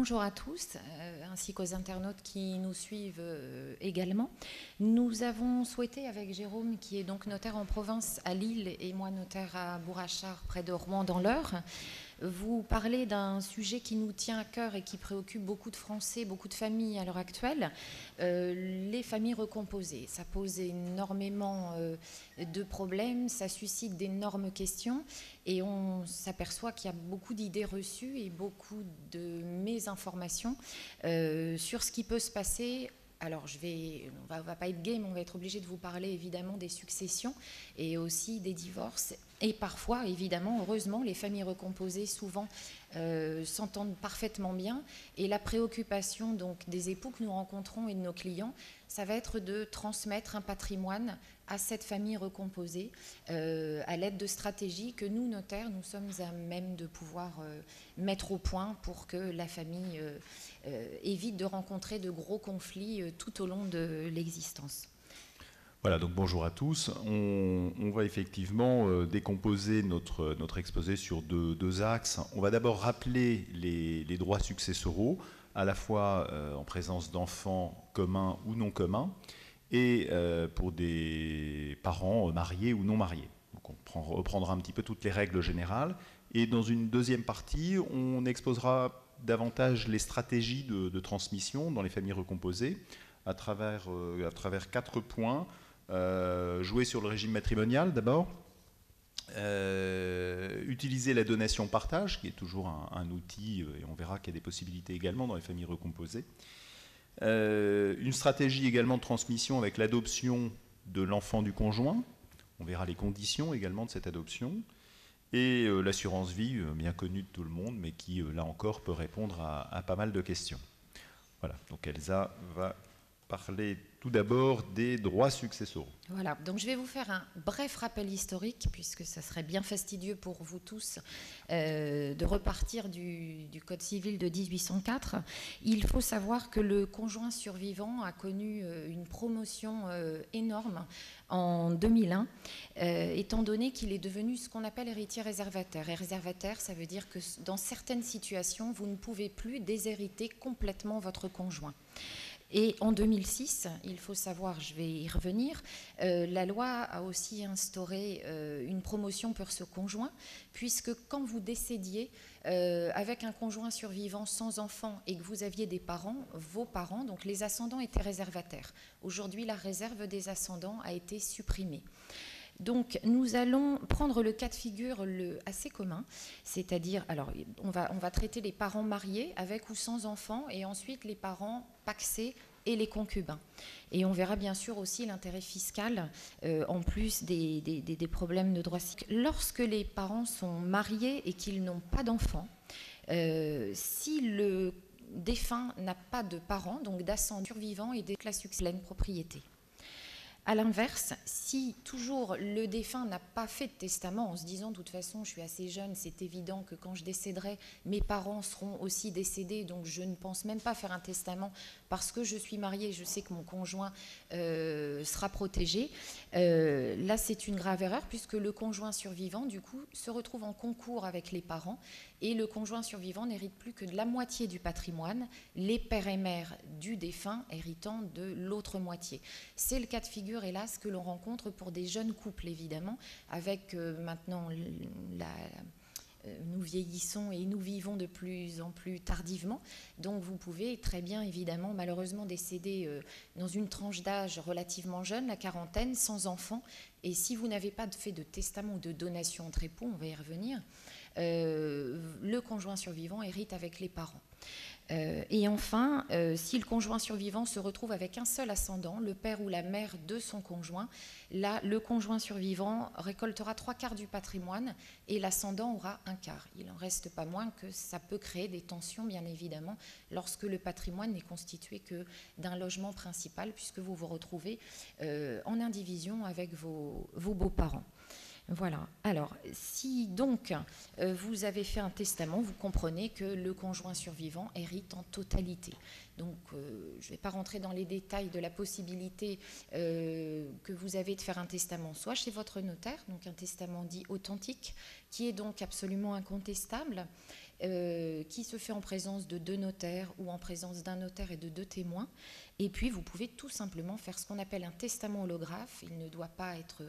bonjour à tous, ainsi qu'aux internautes qui nous suivent également. Nous avons souhaité, avec Jérôme, qui est donc notaire en province à Lille et moi notaire à Bourrachard, près de Rouen dans l'Eure, vous parler d'un sujet qui nous tient à cœur et qui préoccupe beaucoup de Français, beaucoup de familles à l'heure actuelle, les familles recomposées. Ça pose énormément de problèmes, ça suscite d'énormes questions et on s'aperçoit qu'il y a beaucoup d'idées reçues et beaucoup de mésinformations sur ce qui peut se passer. Alors, on va pas être gay, mais on va être obligé de vous parler évidemment des successions et aussi des divorces. Et parfois, évidemment, heureusement, les familles recomposées souvent s'entendent parfaitement bien. Et la préoccupation donc des époux que nous rencontrons et de nos clients, ça va être de transmettre un patrimoine à cette famille recomposée à l'aide de stratégies que nous, notaires, nous sommes à même de pouvoir mettre au point pour que la famille évite de rencontrer de gros conflits tout au long de l'existence. Voilà, donc bonjour à tous. On va effectivement décomposer notre exposé sur deux axes. On va d'abord rappeler les droits successoraux, à la fois en présence d'enfants communs ou non communs, et pour des parents mariés ou non mariés. Donc on reprendra un petit peu toutes les règles générales. Et dans une deuxième partie, on exposera davantage les stratégies de transmission dans les familles recomposées à travers 4 points. Jouer sur le régime matrimonial d'abord, utiliser la donation-partage, qui est toujours un outil, et on verra qu'il y a des possibilités également dans les familles recomposées. Une stratégie également de transmission avec l'adoption de l'enfant du conjoint, on verra les conditions également de cette adoption, et l'assurance vie, bien connue de tout le monde, mais qui, là encore, peut répondre à pas mal de questions. Voilà, donc Elsa va parler tout d'abord des droits successoraux. Voilà, donc je vais vous faire un bref rappel historique, puisque ça serait bien fastidieux pour vous tous de repartir du Code civil de 1804. Il faut savoir que le conjoint survivant a connu une promotion énorme en 2001, étant donné qu'il est devenu ce qu'on appelle héritier réservataire. Et réservataire, ça veut dire que dans certaines situations, vous ne pouvez plus déshériter complètement votre conjoint. Et en 2006, il faut savoir, je vais y revenir, la loi a aussi instauré une promotion pour ce conjoint, puisque quand vous décédiez avec un conjoint survivant sans enfant et que vous aviez des parents, vos parents, donc les ascendants étaient réservataires. Aujourd'hui, la réserve des ascendants a été supprimée. Donc, nous allons prendre le cas de figure assez commun, c'est-à-dire, alors, on va traiter les parents mariés avec ou sans enfants, et ensuite les parents pacsés et les concubins. Et on verra bien sûr aussi l'intérêt fiscal, en plus des problèmes de droit civil. Lorsque les parents sont mariés et qu'ils n'ont pas d'enfants, si le défunt n'a pas de parents, donc d'ascendants survivants et des classes pleine propriété. A l'inverse, si toujours le défunt n'a pas fait de testament en se disant de toute façon je suis assez jeune, c'est évident que quand je décéderai, mes parents seront aussi décédés, donc je ne pense même pas faire un testament parce que je suis mariée, je sais que mon conjoint sera protégé. Là c'est une grave erreur puisque le conjoint survivant du coup se retrouve en concours avec les parents et le conjoint survivant n'hérite plus que de la moitié du patrimoine, les pères et mères du défunt héritant de l'autre moitié. C'est le cas de figure hélas que l'on rencontre pour des jeunes couples évidemment avec maintenant nous vieillissons et nous vivons de plus en plus tardivement, donc vous pouvez très bien évidemment malheureusement décéder dans une tranche d'âge relativement jeune, la quarantaine, sans enfant, et si vous n'avez pas fait de testament ou de donation entre époux, on va y revenir, le conjoint survivant hérite avec les parents. Et enfin, si le conjoint survivant se retrouve avec un seul ascendant, le père ou la mère de son conjoint, là, le conjoint survivant récoltera 3/4 du patrimoine et l'ascendant aura 1/4. Il n'en reste pas moins que ça peut créer des tensions, bien évidemment, lorsque le patrimoine n'est constitué que d'un logement principal, puisque vous vous retrouvez en indivision avec vos beaux-parents. Voilà. Alors, si donc vous avez fait un testament, vous comprenez que le conjoint survivant hérite en totalité. Donc, je ne vais pas rentrer dans les détails de la possibilité que vous avez de faire un testament, soit chez votre notaire, donc un testament dit authentique, qui est donc absolument incontestable, qui se fait en présence de 2 notaires ou en présence d'un notaire et de 2 témoins. Et puis, vous pouvez tout simplement faire ce qu'on appelle un testament holographe. Il ne doit pas être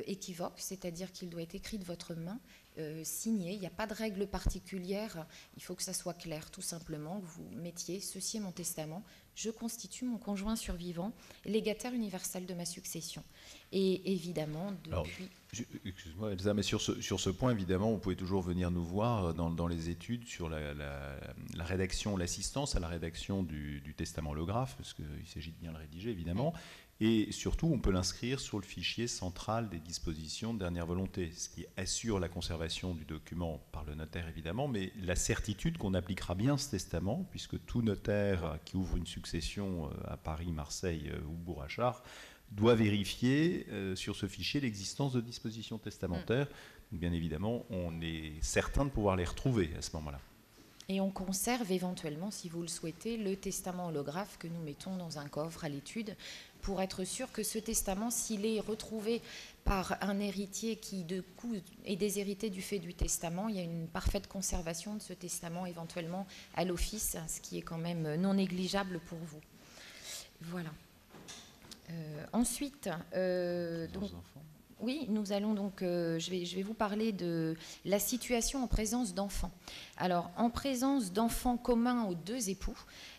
équivoque, c'est-à-dire qu'il doit être écrit de votre main, signé. Il n'y a pas de règle particulière. Il faut que ça soit clair, tout simplement, que vous mettiez « Ceci est mon testament. Je constitue mon conjoint survivant, légataire universel de ma succession. » Et évidemment, depuis... Excuse-moi Elsa, mais sur ce point, évidemment, vous pouvez toujours venir nous voir dans les études sur la rédaction, l'assistance à la rédaction du testament holographe, parce qu'il s'agit de bien le rédiger, évidemment. Et surtout, on peut l'inscrire sur le fichier central des dispositions de dernière volonté, ce qui assure la conservation du document par le notaire, évidemment, mais la certitude qu'on appliquera bien ce testament, puisque tout notaire qui ouvre une succession à Paris, Marseille ou Bourg-Achard doit vérifier sur ce fichier l'existence de dispositions testamentaires. Donc, bien évidemment, on est certain de pouvoir les retrouver à ce moment-là. Et on conserve éventuellement, si vous le souhaitez, le testament holographe que nous mettons dans un coffre à l'étude pour être sûr que ce testament, s'il est retrouvé par un héritier qui, de coup, est déshérité du fait du testament, il y a une parfaite conservation de ce testament éventuellement à l'office, ce qui est quand même non négligeable pour vous. Voilà. Ensuite, donc, oui, nous allons donc, je vais vous parler de la situation en présence d'enfants. Alors, en présence d'enfants communs aux 2 époux,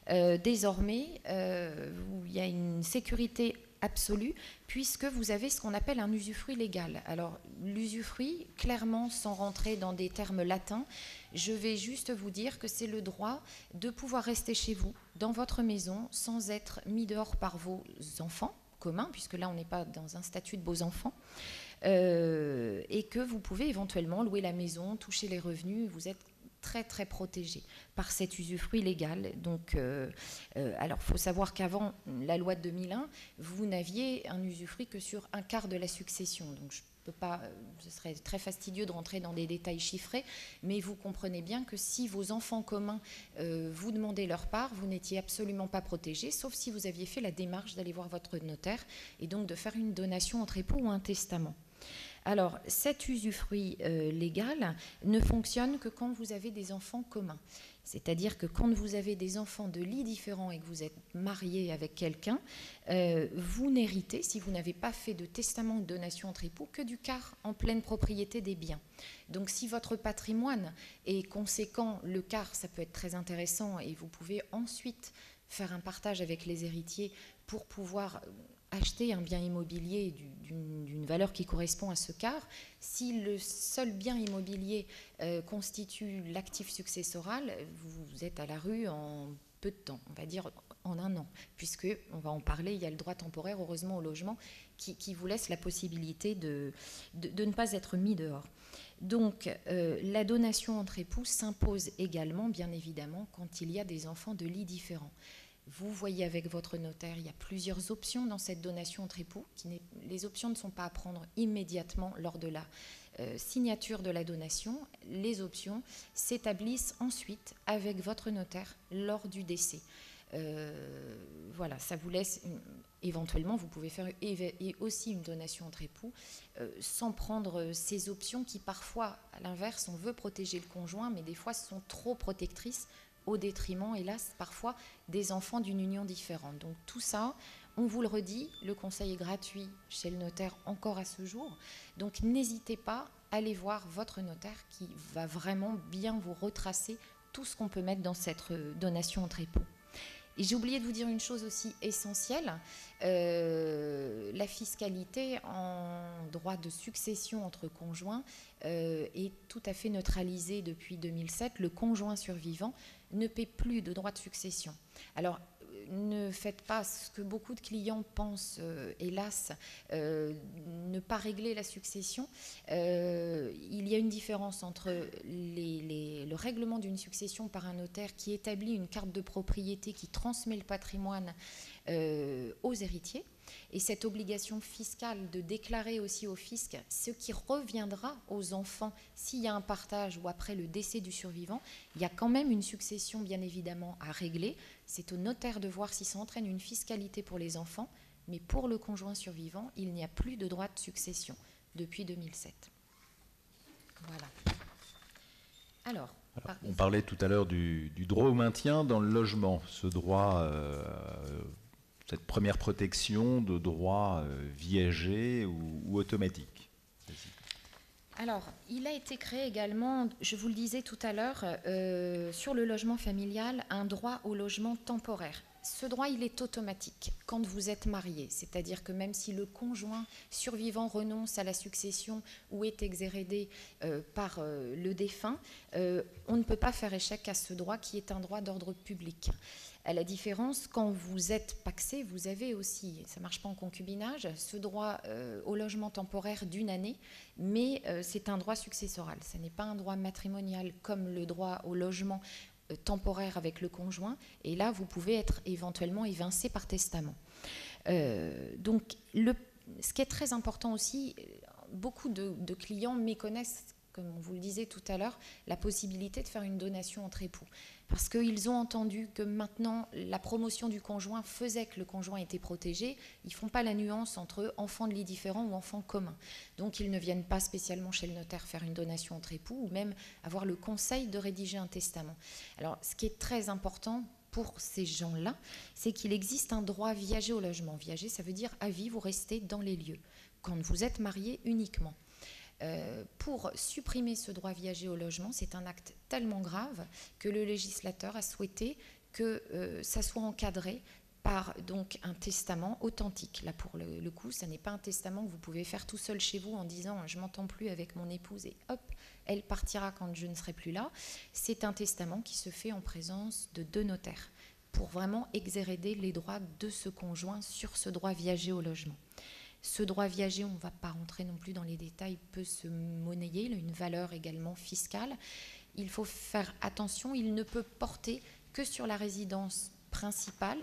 désormais, il y a une sécurité absolue puisque vous avez ce qu'on appelle un usufruit légal. Alors, l'usufruit, clairement, sans rentrer dans des termes latins, je vais juste vous dire que c'est le droit de pouvoir rester chez vous, dans votre maison, sans être mis dehors par vos enfants communs, puisque là, on n'est pas dans un statut de beaux enfants, et que vous pouvez éventuellement louer la maison, toucher les revenus, vous êtes très très protégé par cet usufruit légal. Donc, alors, il faut savoir qu'avant la loi de 2001, vous n'aviez un usufruit que sur 1/4 de la succession. Donc, je peux pas, ce serait très fastidieux de rentrer dans des détails chiffrés, mais vous comprenez bien que si vos enfants communs vous demandaient leur part, vous n'étiez absolument pas protégé, sauf si vous aviez fait la démarche d'aller voir votre notaire et donc de faire une donation entre époux ou un testament. Alors, cet usufruit légal ne fonctionne que quand vous avez des enfants communs. C'est-à-dire que quand vous avez des enfants de lits différents et que vous êtes marié avec quelqu'un, vous n'héritez, si vous n'avez pas fait de testament ou de donation entre époux, que du quart en pleine propriété des biens. Donc si votre patrimoine est conséquent, le quart, ça peut être très intéressant et vous pouvez ensuite faire un partage avec les héritiers pour pouvoir acheter un bien immobilier d'une valeur qui correspond à ce quart. Si le seul bien immobilier constitue l'actif successoral, vous êtes à la rue en peu de temps, on va dire en 1 an, puisque, on va en parler, il y a le droit temporaire, heureusement, au logement, qui vous laisse la possibilité de ne pas être mis dehors. Donc, la donation entre époux s'impose également, bien évidemment, quand il y a des enfants de lits différents. Vous voyez avec votre notaire, il y a plusieurs options dans cette donation entre époux. Les options ne sont pas à prendre immédiatement lors de la signature de la donation. Les options s'établissent ensuite avec votre notaire lors du décès. Voilà, ça vous laisse éventuellement, vous pouvez faire aussi une donation entre époux sans prendre ces options qui parfois, à l'inverse, on veut protéger le conjoint, mais des fois sont trop protectrices au détriment, hélas, parfois des enfants d'une union différente. Donc tout ça, on vous le redit, le conseil est gratuit chez le notaire encore à ce jour. Donc n'hésitez pas à aller voir votre notaire qui va vraiment bien vous retracer tout ce qu'on peut mettre dans cette donation entre époux. Et j'ai oublié de vous dire une chose aussi essentielle, la fiscalité en droit de succession entre conjoints est tout à fait neutralisée depuis 2007. Le conjoint survivant ne paie plus de droits de succession. Alors, ne faites pas ce que beaucoup de clients pensent, hélas, ne pas régler la succession. Il y a une différence entre le règlement d'une succession par un notaire qui établit une carte de propriété qui transmet le patrimoine aux héritiers, et cette obligation fiscale de déclarer aussi au fisc ce qui reviendra aux enfants s'il y a un partage ou après le décès du survivant. Il y a quand même une succession bien évidemment à régler. C'est au notaire de voir si ça entraîne une fiscalité pour les enfants, mais pour le conjoint survivant, il n'y a plus de droit de succession depuis 2007. Voilà. On parlait tout à l'heure du droit au maintien dans le logement, ce droit, cette première protection de droit viager ou automatique. Alors, il a été créé également, je vous le disais tout à l'heure, sur le logement familial, un droit au logement temporaire. Ce droit, il est automatique quand vous êtes marié, c'est-à-dire que même si le conjoint survivant renonce à la succession ou est exhérédé par le défunt, on ne peut pas faire échec à ce droit qui est un droit d'ordre public. À la différence, quand vous êtes pacsé, vous avez aussi, ça ne marche pas en concubinage, ce droit au logement temporaire d'1 année, mais c'est un droit successoral. Ce n'est pas un droit matrimonial comme le droit au logement temporaire avec le conjoint, et là vous pouvez être éventuellement évincé par testament. Donc ce qui est très important aussi, beaucoup de clients méconnaissent, comme on vous le disait tout à l'heure, la possibilité de faire une donation entre époux. Parce qu'ils ont entendu que maintenant, la promotion du conjoint faisait que le conjoint était protégé. Ils ne font pas la nuance entre enfants de lits différents ou enfants communs. Donc, ils ne viennent pas spécialement chez le notaire faire une donation entre époux ou même avoir le conseil de rédiger un testament. Alors, ce qui est très important pour ces gens-là, c'est qu'il existe un droit viager au logement. Viager, ça veut dire à vie, vous restez dans les lieux, quand vous êtes marié uniquement. Pour supprimer ce droit viager au logement, c'est un acte tellement grave que le législateur a souhaité que ça soit encadré par donc un testament authentique. Là, pour le coup, ça n'est pas un testament que vous pouvez faire tout seul chez vous en disant « je m'entends plus avec mon épouse et hop, elle partira quand je ne serai plus là ». C'est un testament qui se fait en présence de 2 notaires pour vraiment exhéréder les droits de ce conjoint sur ce droit viager au logement. Ce droit viager, on ne va pas rentrer non plus dans les détails, peut se monnayer, il a une valeur également fiscale. Il faut faire attention, il ne peut porter que sur la résidence principale,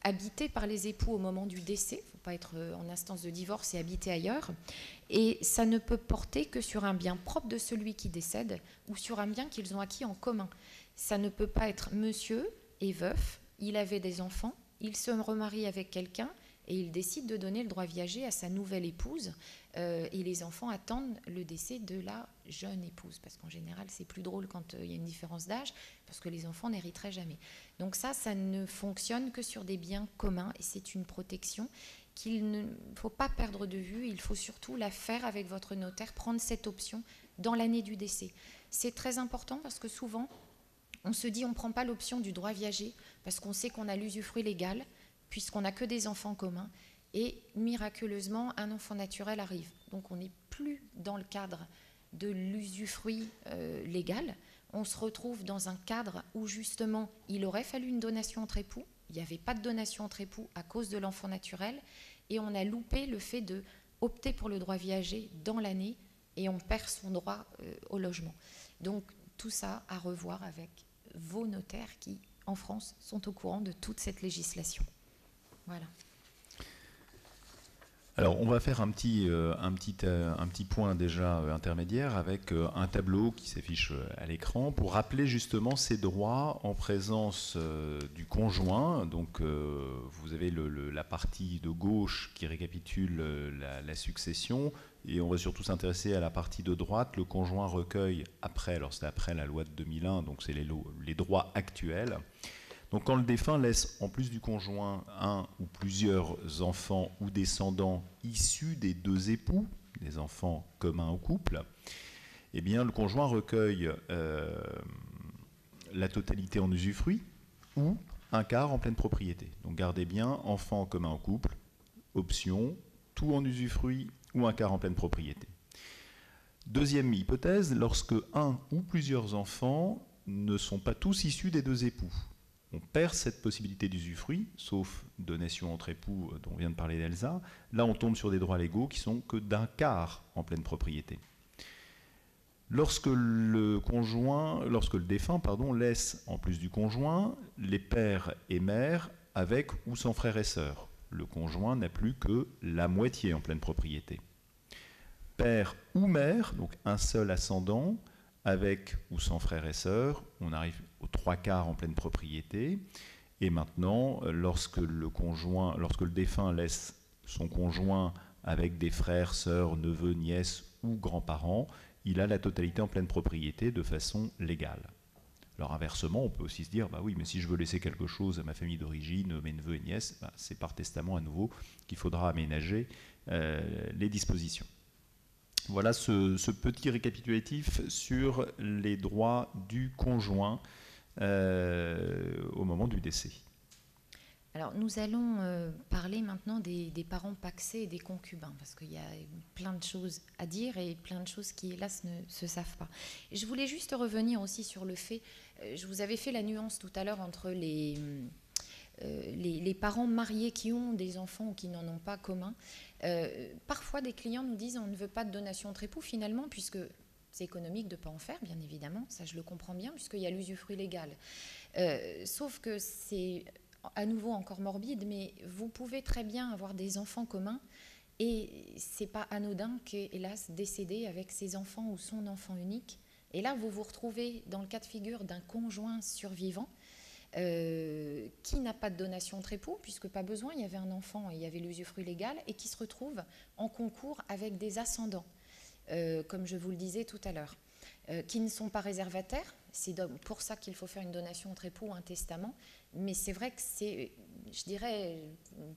habitée par les époux au moment du décès. Il ne faut pas être en instance de divorce et habiter ailleurs. Et ça ne peut porter que sur un bien propre de celui qui décède ou sur un bien qu'ils ont acquis en commun. Ça ne peut pas être monsieur est veuf, il avait des enfants, il se remarie avec quelqu'un, et il décide de donner le droit viager à sa nouvelle épouse. Et les enfants attendent le décès de la jeune épouse. Parce qu'en général, c'est plus drôle quand il y a une différence d'âge, parce que les enfants n'hériteraient jamais. Donc ça ne fonctionne que sur des biens communs. Et c'est une protection qu'il ne faut pas perdre de vue. Il faut surtout la faire avec votre notaire, prendre cette option dans l'année du décès. C'est très important parce que souvent, on se dit on ne prend pas l'option du droit viager parce qu'on sait qu'on a l'usufruit légal, puisqu'on n'a que des enfants communs, et miraculeusement, un enfant naturel arrive. Donc on n'est plus dans le cadre de l'usufruit légal, on se retrouve dans un cadre où justement, il aurait fallu une donation entre époux, il n'y avait pas de donation entre époux à cause de l'enfant naturel, et on a loupé le fait de opter pour le droit viager dans l'année, et on perd son droit au logement. Donc tout ça à revoir avec vos notaires qui, en France, sont au courant de toute cette législation. Voilà. Alors, on va faire un petit point déjà intermédiaire avec un tableau qui s'affiche à l'écran pour rappeler justement ces droits en présence du conjoint. Donc, vous avez la partie de gauche qui récapitule la succession, et on va surtout s'intéresser à la partie de droite. Le conjoint recueille après, alors c'est après la loi de 2001, donc c'est les droits actuels. Donc quand le défunt laisse en plus du conjoint un ou plusieurs enfants ou descendants issus des 2 époux, des enfants communs au couple, eh bien le conjoint recueille la totalité en usufruit ou un quart en pleine propriété. Donc gardez bien, enfants communs au couple, option, tout en usufruit ou un quart en pleine propriété. Deuxième hypothèse, lorsque un ou plusieurs enfants ne sont pas tous issus des 2 époux. On perd cette possibilité d'usufruit, sauf donation entre époux dont on vient de parler d'Elsa. Là, on tombe sur des droits légaux qui sont que d'un quart en pleine propriété. Lorsque le défunt laisse, en plus du conjoint, les pères et mères avec ou sans frères et sœurs. Le conjoint n'a plus que la moitié en pleine propriété. Père ou mère, donc un seul ascendant, avec ou sans frères et sœurs, on arrive aux 3/4 en pleine propriété. Et maintenant, lorsque le défunt laisse son conjoint avec des frères, sœurs, neveux, nièces ou grands-parents, il a la totalité en pleine propriété de façon légale. Alors inversement, on peut aussi se dire, bah oui, mais si je veux laisser quelque chose à ma famille d'origine, mes neveux et nièces, bah, c'est par testament à nouveau qu'il faudra aménager les dispositions. Voilà ce petit récapitulatif sur les droits du conjoint au moment du décès. Alors, nous allons parler maintenant des parents pacsés et des concubins, parce qu'il y a plein de choses à dire et plein de choses qui, hélas, ne se savent pas. Et je voulais juste revenir aussi sur le fait, je vous avais fait la nuance tout à l'heure entre les parents mariés qui ont des enfants ou qui n'en ont pas commun. Parfois, des clients nous disent on ne veut pas de donation entre époux, finalement, puisque c'est économique de ne pas en faire, bien évidemment, ça je le comprends bien, puisqu'il y a l'usufruit légal. Sauf que c'est à nouveau encore morbide, mais vous pouvez très bien avoir des enfants communs et c'est pas anodin qu'hélas décédé avec ses enfants ou son enfant unique. Et là, vous vous retrouvez dans le cas de figure d'un conjoint survivant qui n'a pas de donation entre époux, puisque pas besoin, il y avait un enfant et il y avait l'usufruit légal, et qui se retrouve en concours avec des ascendants, comme je vous le disais tout à l'heure, qui ne sont pas réservataires. C'est pour ça qu'il faut faire une donation entre époux ou un testament. Mais c'est vrai que c'est, je dirais,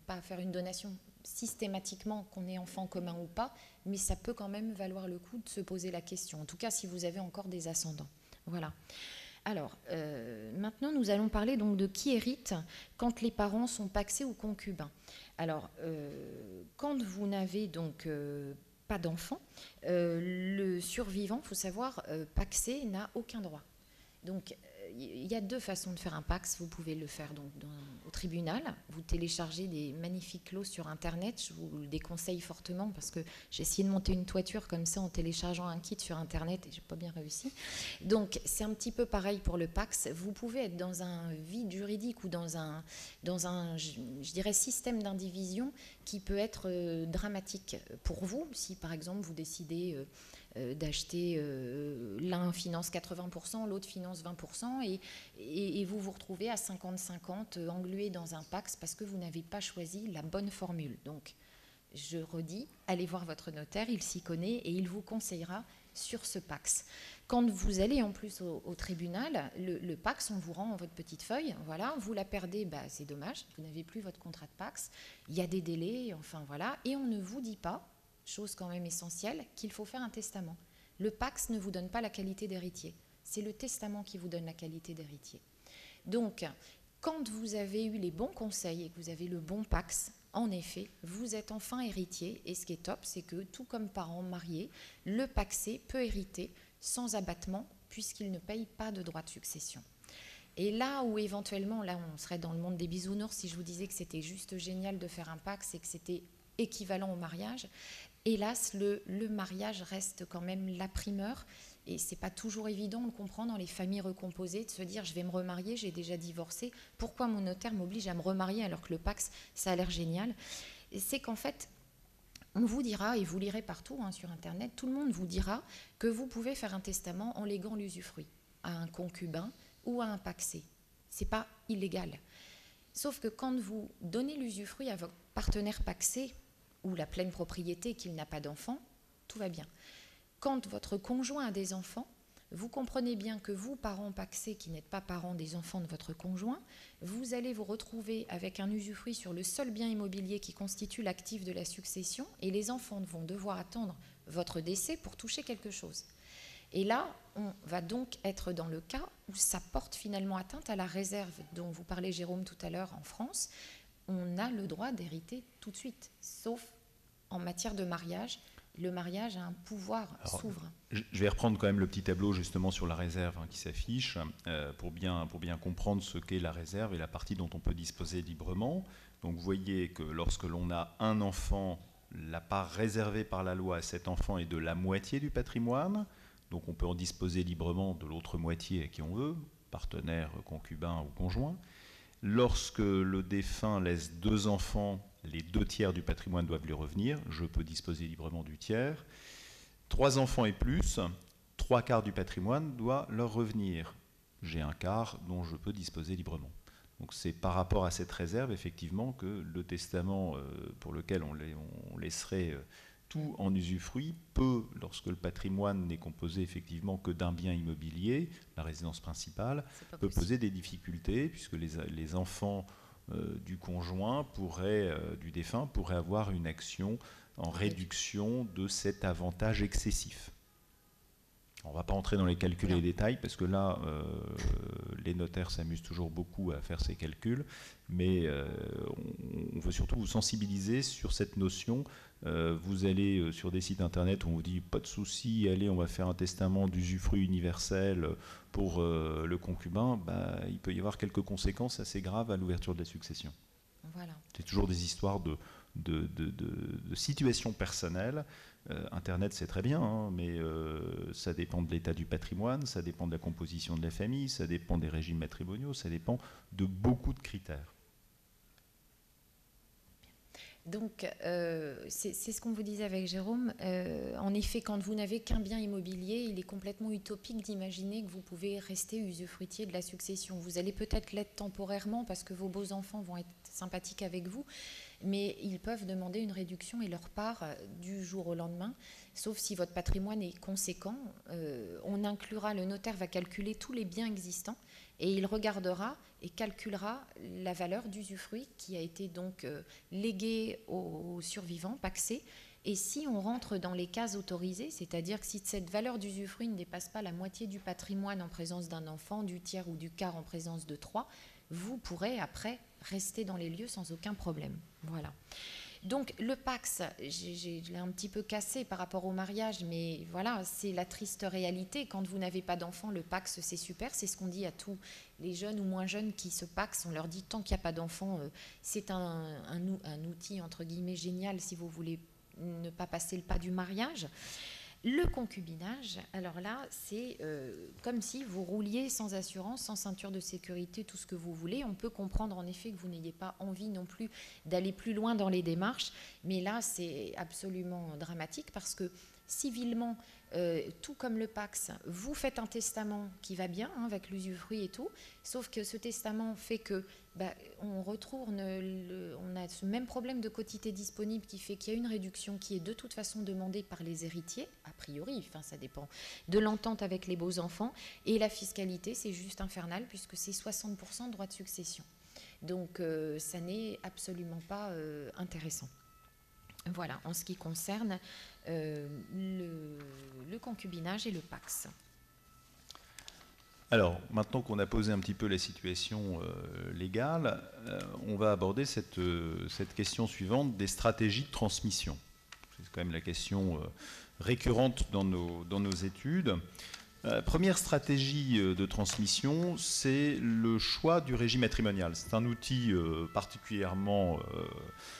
pas faire une donation systématiquement qu'on ait enfant commun ou pas, mais ça peut quand même valoir le coup de se poser la question. En tout cas, si vous avez encore des ascendants. Voilà. Alors, maintenant, nous allons parler donc de qui hérite quand les parents sont pacsés ou concubins. Alors, quand vous n'avez donc pas d'enfant, le survivant, il faut savoir, pacsé n'a aucun droit. Donc, il y a deux façons de faire un PACS. Vous pouvez le faire donc au tribunal. Vous téléchargez des magnifiques clauses sur Internet. Je vous le déconseille fortement parce que j'ai essayé de monter une toiture comme ça en téléchargeant un kit sur Internet et je n'ai pas bien réussi. Donc, c'est un petit peu pareil pour le PACS. Vous pouvez être dans un vide juridique ou dans un je dirais, système d'indivision qui peut être dramatique pour vous. Si, par exemple, vous décidez d'acheter, l'un finance 80%, l'autre finance 20%, et vous vous retrouvez à 50-50 englué dans un PACS parce que vous n'avez pas choisi la bonne formule. Donc, je redis, allez voir votre notaire, il s'y connaît et il vous conseillera sur ce PACS. Quand vous allez en plus au tribunal, le PACS, on vous rend votre petite feuille, voilà, vous la perdez, bah, c'est dommage, vous n'avez plus votre contrat de PACS, il y a des délais, enfin voilà, et on ne vous dit pas, chose quand même essentielle, qu'il faut faire un testament. Le PACS ne vous donne pas la qualité d'héritier. C'est le testament qui vous donne la qualité d'héritier. Donc, quand vous avez eu les bons conseils et que vous avez le bon PACS, en effet, vous êtes enfin héritier. Et ce qui est top, c'est que tout comme parent marié, le PACSé peut hériter sans abattement puisqu'il ne paye pas de droit de succession. Et là où éventuellement, là on serait dans le monde des bisounours si je vous disais que c'était juste génial de faire un PACS et que c'était équivalent au mariage, hélas, le mariage reste quand même la primeur et c'est pas toujours évident, on le comprend dans les familles recomposées, de se dire je vais me remarier, j'ai déjà divorcé, pourquoi mon notaire m'oblige à me remarier alors que le PACS, ça a l'air génial. Et c'est qu'en fait, on vous dira, et vous lirez partout sur Internet, tout le monde vous dira que vous pouvez faire un testament en léguant l'usufruit à un concubin ou à un pacsé. C'est pas illégal. Sauf que quand vous donnez l'usufruit à votre partenaire pacsé, ou la pleine propriété qu'il n'a pas d'enfant, tout va bien. Quand votre conjoint a des enfants, vous comprenez bien que vous, parents pacsés qui n'êtes pas parents des enfants de votre conjoint, vous allez vous retrouver avec un usufruit sur le seul bien immobilier qui constitue l'actif de la succession et les enfants vont devoir attendre votre décès pour toucher quelque chose. Et là, on va donc être dans le cas où ça porte finalement atteinte à la réserve dont vous parlez, Jérôme, tout à l'heure en France. On a le droit d'hériter tout de suite, sauf en matière de mariage. Le mariage a un pouvoir souverain. Je vais reprendre quand même le petit tableau justement sur la réserve qui s'affiche pour bien comprendre ce qu'est la réserve et la partie dont on peut disposer librement. Donc vous voyez que lorsque l'on a un enfant, la part réservée par la loi à cet enfant est de la moitié du patrimoine. Donc on peut en disposer librement de l'autre moitié à qui on veut, partenaire, concubin ou conjoint. Lorsque le défunt laisse 2 enfants, les 2 tiers du patrimoine doivent lui revenir. Je peux disposer librement du tiers. 3 enfants et plus, 3 quarts du patrimoine doit leur revenir. J'ai un quart dont je peux disposer librement. Donc c'est par rapport à cette réserve, effectivement, que le testament pour lequel on laisserait tout en usufruit peut, lorsque le patrimoine n'est composé effectivement que d'un bien immobilier, la résidence principale, peut poser des difficultés, puisque les enfants du conjoint du défunt pourraient avoir une action en réduction de cet avantage excessif. On ne va pas entrer dans les calculs et les détails, parce que là, les notaires s'amusent toujours beaucoup à faire ces calculs, mais on veut surtout vous sensibiliser sur cette notion. Vous allez sur des sites internet où on vous dit pas de souci, allez, on va faire un testament d'usufruit universel pour le concubin, il peut y avoir quelques conséquences assez graves à l'ouverture de la succession. Voilà. C'est toujours des histoires de situations personnelles. Internet, c'est très bien, hein, mais ça dépend de l'état du patrimoine, ça dépend de la composition de la famille, ça dépend des régimes matrimoniaux, ça dépend de beaucoup de critères. Donc, c'est ce qu'on vous disait avec Jérôme. En effet, quand vous n'avez qu'un bien immobilier, il est complètement utopique d'imaginer que vous pouvez rester usufruitier de la succession. Vous allez peut-être l'être temporairement parce que vos beaux-enfants vont être sympathiques avec vous, mais ils peuvent demander une réduction et leur part du jour au lendemain, sauf si votre patrimoine est conséquent. Le notaire va calculer tous les biens existants et il regardera et calculera la valeur d'usufruit qui a été donc léguée aux survivants, pacsée. Et si on rentre dans les cases autorisées, c'est-à-dire que si cette valeur d'usufruit ne dépasse pas la moitié du patrimoine en présence d'un enfant, du tiers ou du quart en présence de 3, vous pourrez après rester dans les lieux sans aucun problème. Voilà. Donc le Pacs, je l'ai un petit peu cassé par rapport au mariage, mais voilà, c'est la triste réalité. Quand vous n'avez pas d'enfant, le Pacs, c'est super. C'est ce qu'on dit à tous les jeunes ou moins jeunes qui se Pacs. On leur dit, tant qu'il n'y a pas d'enfant, c'est un outil, entre guillemets, génial si vous voulez ne pas passer le pas du mariage. Le concubinage, alors là, c'est comme si vous rouliez sans assurance, sans ceinture de sécurité, tout ce que vous voulez. On peut comprendre en effet que vous n'ayez pas envie non plus d'aller plus loin dans les démarches, mais là, c'est absolument dramatique parce que civilement, tout comme le Pacs, vous faites un testament qui va bien avec l'usufruit et tout, sauf que ce testament fait que on a ce même problème de quotité disponible qui fait qu'il y a une réduction qui est de toute façon demandée par les héritiers, a priori, enfin ça dépend de l'entente avec les beaux-enfants, et la fiscalité c'est juste infernal puisque c'est 60% de droit de succession. Donc ça n'est absolument pas intéressant. Voilà, en ce qui concerne le concubinage et le Pacs. Alors, maintenant qu'on a posé un petit peu la situation légale, on va aborder cette question suivante des stratégies de transmission. C'est quand même la question récurrente dans nos études. Première stratégie de transmission, c'est le choix du régime matrimonial. C'est un outil particulièrement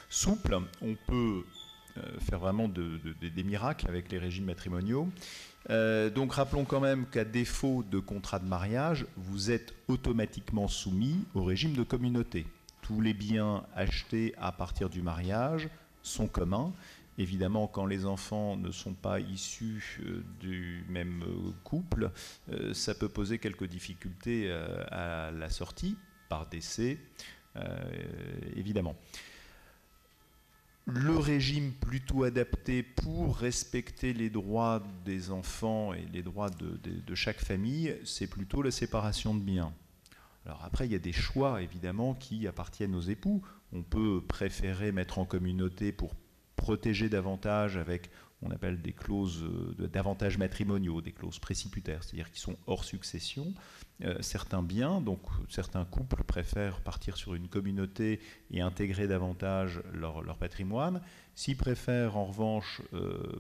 souple. On peut faire vraiment des miracles avec les régimes matrimoniaux. Donc rappelons quand même qu'à défaut de contrat de mariage, vous êtes automatiquement soumis au régime de communauté. Tous les biens achetés à partir du mariage sont communs. Évidemment, quand les enfants ne sont pas issus du même couple, ça peut poser quelques difficultés à la sortie, par décès, évidemment. Le régime plutôt adapté pour respecter les droits des enfants et les droits de chaque famille, c'est plutôt la séparation de biens. Alors après, il y a des choix, évidemment, qui appartiennent aux époux. On peut préférer mettre en communauté pour protéger davantage avec, on appelle des clauses d'avantages matrimoniaux, des clauses préciputaires, c'est-à-dire qui sont hors succession. Certains biens, donc certains couples préfèrent partir sur une communauté et intégrer davantage leur patrimoine. S'ils préfèrent en revanche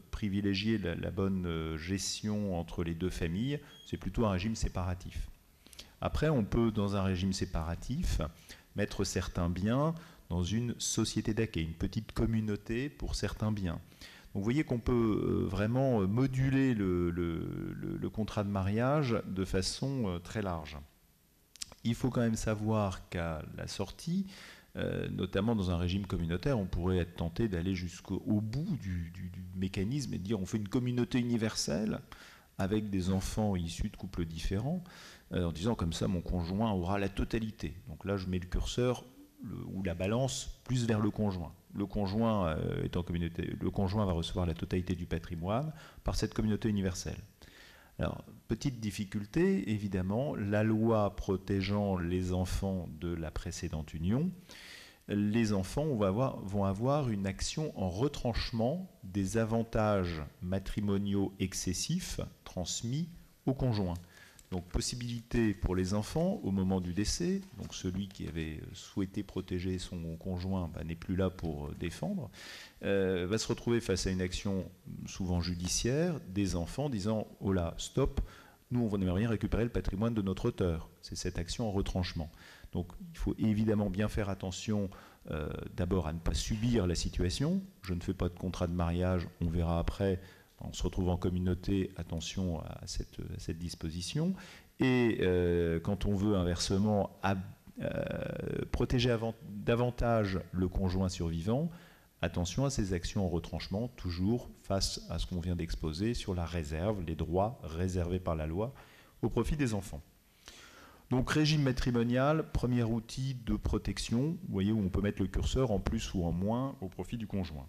privilégier la bonne gestion entre les deux familles, c'est plutôt un régime séparatif. Après, on peut, dans un régime séparatif, mettre certains biens dans une société d'accueil, une petite communauté pour certains biens. Donc vous voyez qu'on peut vraiment moduler le contrat de mariage de façon très large. Il faut quand même savoir qu'à la sortie, notamment dans un régime communautaire, on pourrait être tenté d'aller jusqu'au bout du mécanisme et de dire on fait une communauté universelle avec des enfants issus de couples différents, en disant comme ça mon conjoint aura la totalité. Donc là je mets le curseur ou la balance plus vers le conjoint. Le conjoint est en communauté, le conjoint va recevoir la totalité du patrimoine par cette communauté universelle. Alors, petite difficulté, évidemment, la loi protégeant les enfants de la précédente union, les enfants vont avoir une action en retranchement des avantages matrimoniaux excessifs transmis au conjoint. Donc, possibilité pour les enfants, au moment du décès, donc celui qui avait souhaité protéger son conjoint n'est plus là pour défendre, va se retrouver face à une action souvent judiciaire des enfants disant « Oh là, stop, nous on aimerait bien récupérer le patrimoine de notre auteur ». C'est cette action en retranchement. Donc, il faut évidemment bien faire attention d'abord à ne pas subir la situation. Je ne fais pas de contrat de mariage, on verra après. On se retrouve en communauté, attention à cette disposition. Et quand on veut inversement protéger davantage le conjoint survivant, attention à ces actions en retranchement, toujours face à ce qu'on vient d'exposer sur la réserve, les droits réservés par la loi au profit des enfants. Donc régime matrimonial, premier outil de protection, vous voyez où on peut mettre le curseur en plus ou en moins au profit du conjoint.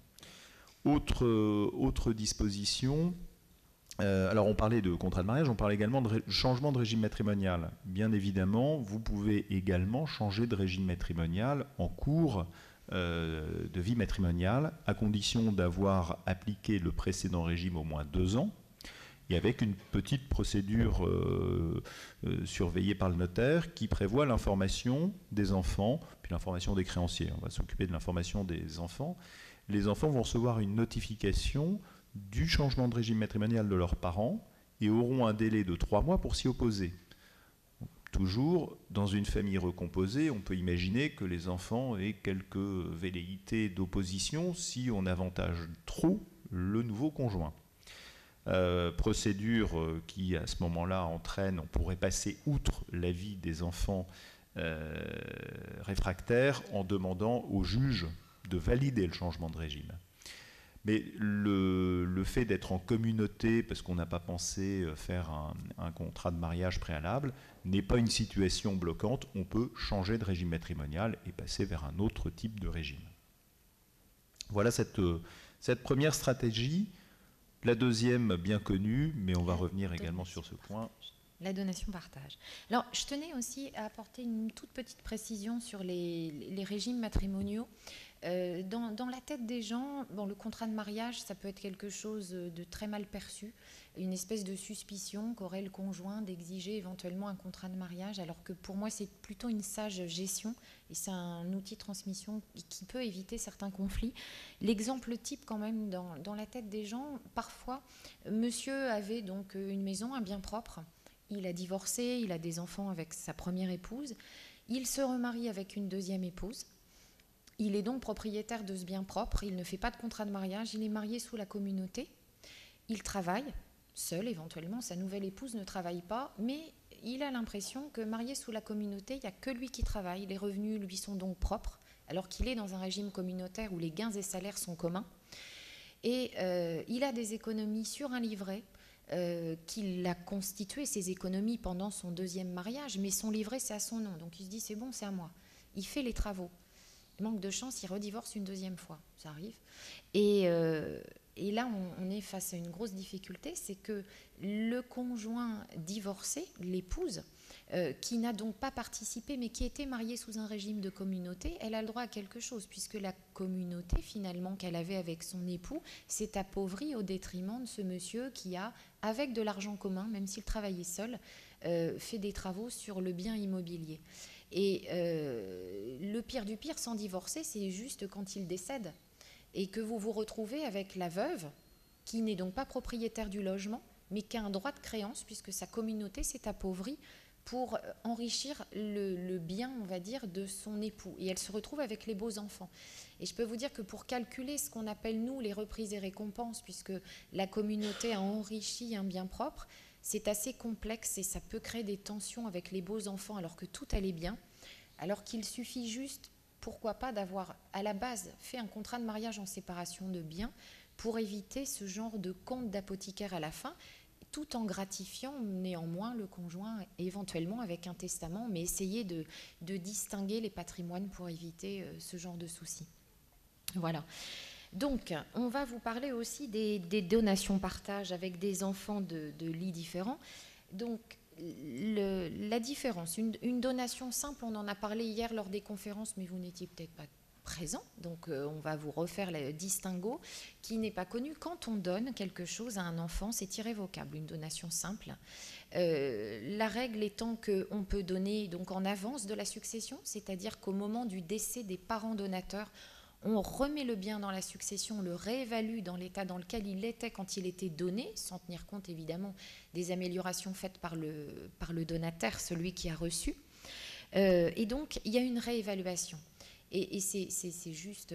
Autre disposition, alors on parlait de contrat de mariage, on parlait également de changement de régime matrimonial. Bien évidemment, vous pouvez également changer de régime matrimonial en cours de vie matrimoniale, à condition d'avoir appliqué le précédent régime au moins 2 ans, et avec une petite procédure surveillée par le notaire qui prévoit l'information des enfants, puis l'information des créanciers. On va s'occuper de l'information des enfants. Les enfants vont recevoir une notification du changement de régime matrimonial de leurs parents et auront un délai de 3 mois pour s'y opposer. Toujours, dans une famille recomposée, on peut imaginer que les enfants aient quelques velléités d'opposition si on avantage trop le nouveau conjoint. Procédure qui, à ce moment-là, entraîne, on pourrait passer outre l'avis des enfants réfractaires en demandant au juge de valider le changement de régime. Mais le fait d'être en communauté, parce qu'on n'a pas pensé faire un contrat de mariage préalable, n'est pas une situation bloquante. On peut changer de régime matrimonial et passer vers un autre type de régime. Voilà cette première stratégie. La deuxième, bien connue, mais on va revenir également sur ce point. La donation-partage. Alors, je tenais aussi à apporter une toute petite précision sur les régimes matrimoniaux. Dans la tête des gens, bon, le contrat de mariage, ça peut être quelque chose de très mal perçu, une espèce de suspicion qu'aurait le conjoint d'exiger éventuellement un contrat de mariage, alors que pour moi, c'est plutôt une sage gestion et c'est un outil de transmission qui peut éviter certains conflits. L'exemple type quand même dans la tête des gens, parfois, monsieur avait donc une maison, un bien propre, il a divorcé, il a des enfants avec sa première épouse, il se remarie avec une deuxième épouse. Il est donc propriétaire de ce bien propre, il ne fait pas de contrat de mariage, il est marié sous la communauté, il travaille seul éventuellement, sa nouvelle épouse ne travaille pas, mais il a l'impression que marié sous la communauté, il n'y a que lui qui travaille, les revenus lui sont donc propres, alors qu'il est dans un régime communautaire où les gains et salaires sont communs, et il a des économies sur un livret, qu'il a constitué ses économies pendant son deuxième mariage, mais son livret c'est à son nom, donc il se dit c'est bon, c'est à moi, il fait les travaux. Manque de chance, il redivorce une deuxième fois, ça arrive. Et là, on est face à une grosse difficulté, c'est que le conjoint divorcé, l'épouse, qui n'a donc pas participé, mais qui était mariée sous un régime de communauté, elle a le droit à quelque chose, puisque la communauté, finalement, qu'elle avait avec son époux, s'est appauvrie au détriment de ce monsieur qui a, avec de l'argent commun, même s'il travaillait seul, fait des travaux sur le bien immobilier. Et le pire du pire, sans divorcer, c'est juste quand il décède et que vous vous retrouvez avec la veuve, qui n'est donc pas propriétaire du logement, mais qui a un droit de créance puisque sa communauté s'est appauvrie pour enrichir le bien, on va dire, de son époux. Et elle se retrouve avec les beaux enfants. Et je peux vous dire que pour calculer ce qu'on appelle, nous, les reprises et récompenses, puisque la communauté a enrichi un bien propre, c'est assez complexe et ça peut créer des tensions avec les beaux enfants alors que tout allait bien, alors qu'il suffit juste, pourquoi pas, d'avoir à la base fait un contrat de mariage en séparation de biens pour éviter ce genre de compte d'apothicaire à la fin tout en gratifiant néanmoins le conjoint, éventuellement avec un testament, mais essayer de distinguer les patrimoines pour éviter ce genre de soucis. Voilà. Donc, on va vous parler aussi des donations-partage avec des enfants de lits différents. Donc, la différence, une donation simple, on en a parlé hier lors des conférences, mais vous n'étiez peut-être pas présent, donc on va vous refaire le distinguo qui n'est pas connu. Quand on donne quelque chose à un enfant, c'est irrévocable, une donation simple. La règle étant qu'on peut donner donc en avance de la succession, c'est-à-dire qu'au moment du décès des parents donateurs, on remet le bien dans la succession, on le réévalue dans l'état dans lequel il était quand il était donné, sans tenir compte évidemment des améliorations faites par le donataire, celui qui a reçu. Et donc, il y a une réévaluation. Et c'est juste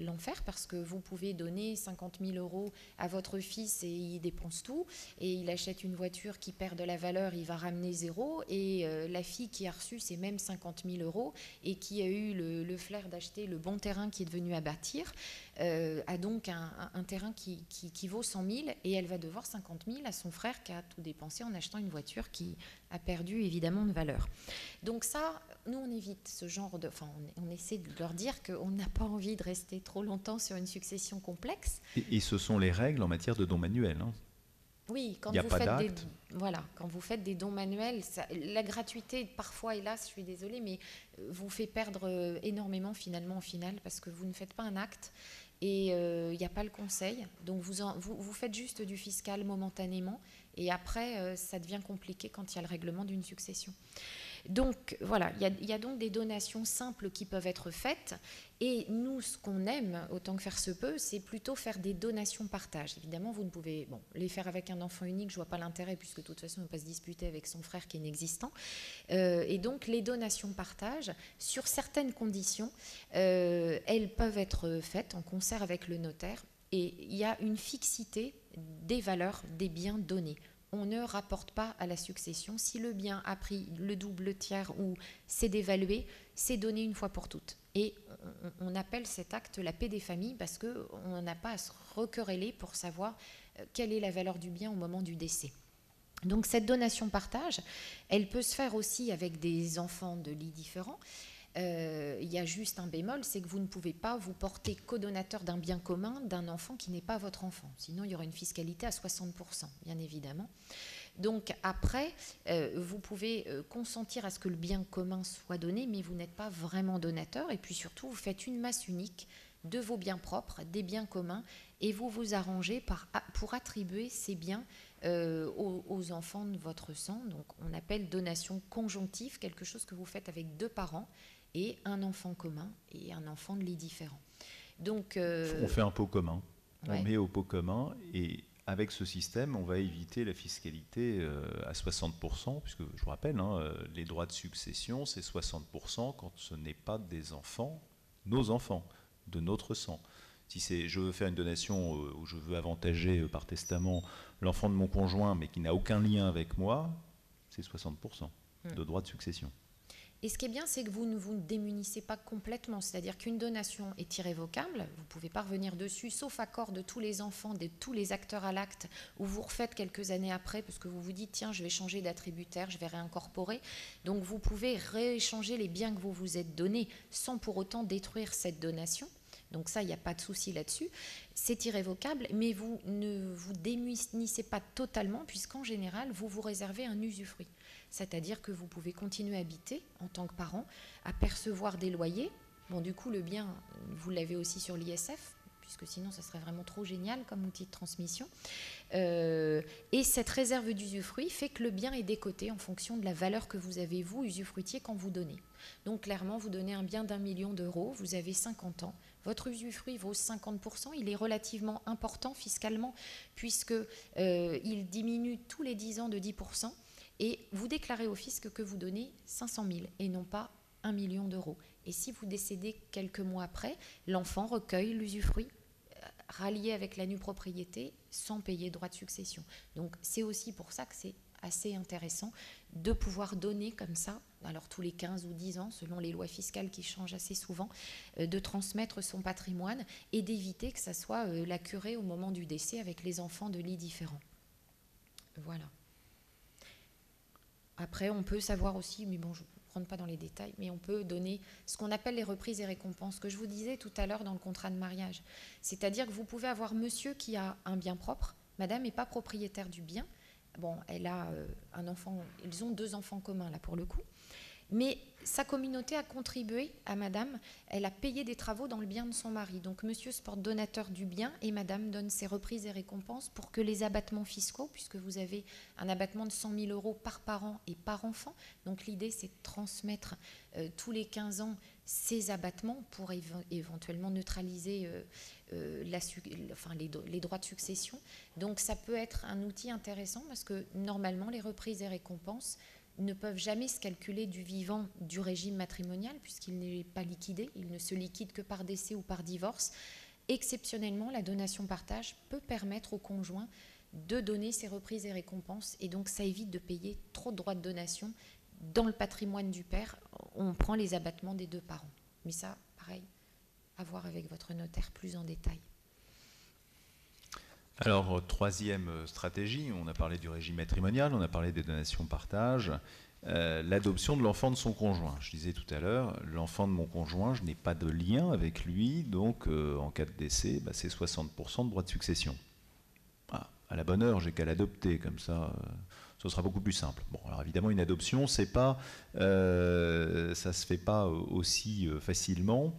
l'enfer parce que vous pouvez donner 50 000 € à votre fils et il dépense tout. Et il achète une voiture qui perd de la valeur, il va ramener 0. Et la fille qui a reçu ces mêmes 50 000 € et qui a eu le flair d'acheter le bon terrain qui est devenu à bâtir, a donc un terrain qui vaut 100 000 et elle va devoir 50 000 à son frère qui a tout dépensé en achetant une voiture qui a perdu évidemment de valeur. Donc ça, nous on évite ce genre de... Enfin, on essaie de leur dire qu'on n'a pas envie de rester trop longtemps sur une succession complexe. Et ce sont les règles en matière de dons manuels, hein. Oui, quand vous faites des dons manuels, la gratuité, parfois, hélas, je suis désolée, mais vous fait perdre énormément finalement au final parce que vous ne faites pas un acte et il n'y a pas le conseil. Donc vous faites juste du fiscal momentanément et après, ça devient compliqué quand il y a le règlement d'une succession. Donc voilà, il y a donc des donations simples qui peuvent être faites et nous, ce qu'on aime, autant que faire se peut, c'est plutôt faire des donations partage. Évidemment, vous ne pouvez les faire avec un enfant unique, je ne vois pas l'intérêt puisque de toute façon, on ne peut pas se disputer avec son frère qui est inexistant. Et donc, les donations partage, sur certaines conditions, elles peuvent être faites en concert avec le notaire et il y a une fixité des valeurs des biens donnés. On ne rapporte pas à la succession. Si le bien a pris le double tiers ou s'est dévalué, c'est donné une fois pour toutes. Et on appelle cet acte la paix des familles parce qu'on n'a pas à se requereller pour savoir quelle est la valeur du bien au moment du décès. Donc cette donation partage, elle peut se faire aussi avec des enfants de lits différents. Il y a juste un bémol, c'est que vous ne pouvez pas vous porter codonateur d'un bien commun d'un enfant qui n'est pas votre enfant. Sinon, il y aura une fiscalité à 60%, bien évidemment. Donc après, vous pouvez consentir à ce que le bien commun soit donné, mais vous n'êtes pas vraiment donateur. Et puis surtout, vous faites une masse unique de vos biens propres, des biens communs, et vous vous arrangez pour attribuer ces biens aux enfants de votre sang. Donc on appelle donation conjonctive, quelque chose que vous faites avec 2 parents et un enfant commun et un enfant de lits différents. Donc, on fait un pot commun, ouais. On met au pot commun et avec ce système, on va éviter la fiscalité à 60%, puisque je vous rappelle, les droits de succession, c'est 60% quand ce n'est pas des enfants, nos enfants, de notre sang. Si je veux faire une donation où je veux avantager par testament l'enfant de mon conjoint, mais qui n'a aucun lien avec moi, c'est 60% de droits de succession. Et ce qui est bien, c'est que vous ne vous démunissez pas complètement. C'est-à-dire qu'une donation est irrévocable. Vous ne pouvez pas revenir dessus, sauf accord de tous les enfants, de tous les acteurs à l'acte, où vous refaites quelques années après, parce que vous vous dites, tiens, je vais changer d'attributaire, je vais réincorporer. Donc vous pouvez rééchanger les biens que vous vous êtes donnés, sans pour autant détruire cette donation. Donc ça, il n'y a pas de souci là-dessus. C'est irrévocable, mais vous ne vous démunissez pas totalement, puisqu'en général, vous vous réservez un usufruit. C'est-à-dire que vous pouvez continuer à habiter en tant que parent, à percevoir des loyers. Bon, du coup, le bien, vous l'avez aussi sur l'ISF, puisque sinon, ça serait vraiment trop génial comme outil de transmission. Et cette réserve d'usufruit fait que le bien est décoté en fonction de la valeur que vous avez, vous, usufruitier, quand vous donnez. Donc, clairement, vous donnez un bien d'1 million d'euros, vous avez 50 ans. Votre usufruit vaut 50%, il est relativement important fiscalement, puisqu'il diminue tous les 10 ans de 10%. Et vous déclarez au fisc que vous donnez 500 000 et non pas 1 million d'euros. Et si vous décédez quelques mois après, l'enfant recueille l'usufruit rallié avec la nue propriété sans payer droit de succession. Donc c'est aussi pour ça que c'est assez intéressant de pouvoir donner comme ça, alors tous les 15 ou 10 ans, selon les lois fiscales qui changent assez souvent, de transmettre son patrimoine et d'éviter que ça soit la curée au moment du décès avec les enfants de lits différents. Voilà. Après, on peut savoir aussi, mais bon, je ne rentre pas dans les détails, mais on peut donner ce qu'on appelle les reprises et récompenses, que je vous disais tout à l'heure dans le contrat de mariage. C'est-à-dire que vous pouvez avoir monsieur qui a un bien propre, madame n'est pas propriétaire du bien. Bon, elle a un enfant, ils ont 2 enfants communs là pour le coup. Mais sa communauté a contribué à madame, elle a payé des travaux dans le bien de son mari. Donc monsieur se porte donateur du bien et madame donne ses reprises et récompenses pour que les abattements fiscaux, puisque vous avez un abattement de 100 000 € par parent et par enfant, donc l'idée c'est de transmettre tous les 15 ans ces abattements pour éventuellement neutraliser les droits de succession. Donc ça peut être un outil intéressant parce que normalement les reprises et récompenses ne peuvent jamais se calculer du vivant du régime matrimonial puisqu'il n'est pas liquidé, il ne se liquide que par décès ou par divorce. Exceptionnellement, la donation-partage peut permettre au conjoint de donner ses reprises et récompenses et donc ça évite de payer trop de droits de donation. Dans le patrimoine du père, on prend les abattements des 2 parents. Mais ça, pareil, à voir avec votre notaire plus en détail. Alors, troisième stratégie, on a parlé du régime matrimonial, on a parlé des donations-partage, l'adoption de l'enfant de son conjoint. Je disais tout à l'heure, l'enfant de mon conjoint, je n'ai pas de lien avec lui, donc en cas de décès, c'est 60% de droits de succession. Ah, à la bonne heure, j'ai qu'à l'adopter, comme ça, ce sera beaucoup plus simple. Bon, alors évidemment, une adoption, ça se fait pas aussi facilement.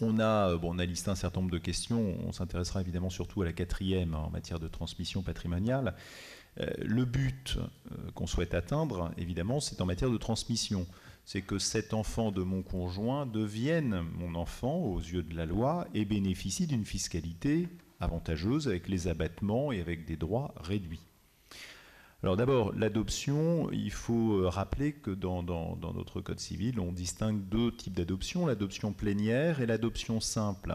On a listé un certain nombre de questions. On s'intéressera évidemment surtout à la 4e en matière de transmission patrimoniale. Le but qu'on souhaite atteindre, évidemment, c'est en matière de transmission. C'est que cet enfant de mon conjoint devienne mon enfant aux yeux de la loi et bénéficie d'une fiscalité avantageuse avec les abattements et avec des droits réduits. Alors d'abord, l'adoption, il faut rappeler que dans notre code civil, on distingue 2 types d'adoption, l'adoption plénière et l'adoption simple.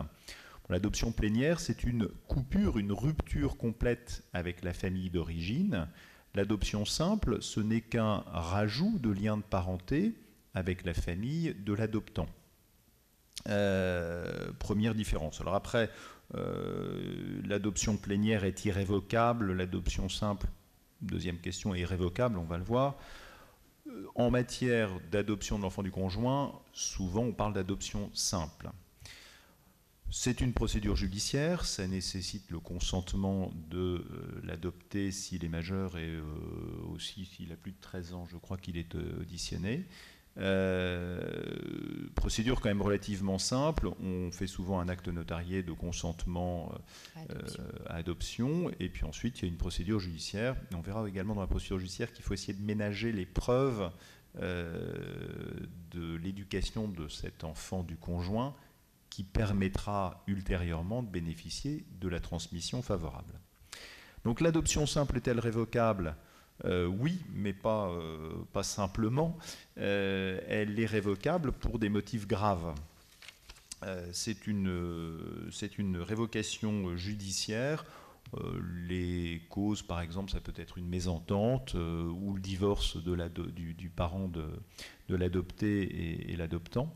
L'adoption plénière, c'est une coupure, une rupture complète avec la famille d'origine. L'adoption simple, ce n'est qu'un rajout de lien de parenté avec la famille de l'adoptant. Première différence. Alors après, l'adoption plénière est irrévocable, l'adoption simple, deuxième question, est irrévocable, on va le voir. En matière d'adoption de l'enfant du conjoint, souvent on parle d'adoption simple. C'est une procédure judiciaire, ça nécessite le consentement de l'adopté s'il est majeur et aussi s'il a plus de 13 ans, je crois qu'il est auditionné. Procédure quand même relativement simple, on fait souvent un acte notarié de consentement à adoption et puis ensuite il y a une procédure judiciaire. On verra également dans la procédure judiciaire qu'il faut essayer de ménager les preuves de l'éducation de cet enfant du conjoint qui permettra ultérieurement de bénéficier de la transmission favorable. Donc l'adoption simple est-elle révocable ? Oui, mais pas simplement. Elle est révocable pour des motifs graves. C'est une révocation judiciaire. Les causes, par exemple, ça peut être une mésentente ou le divorce du parent de l'adopté et l'adoptant.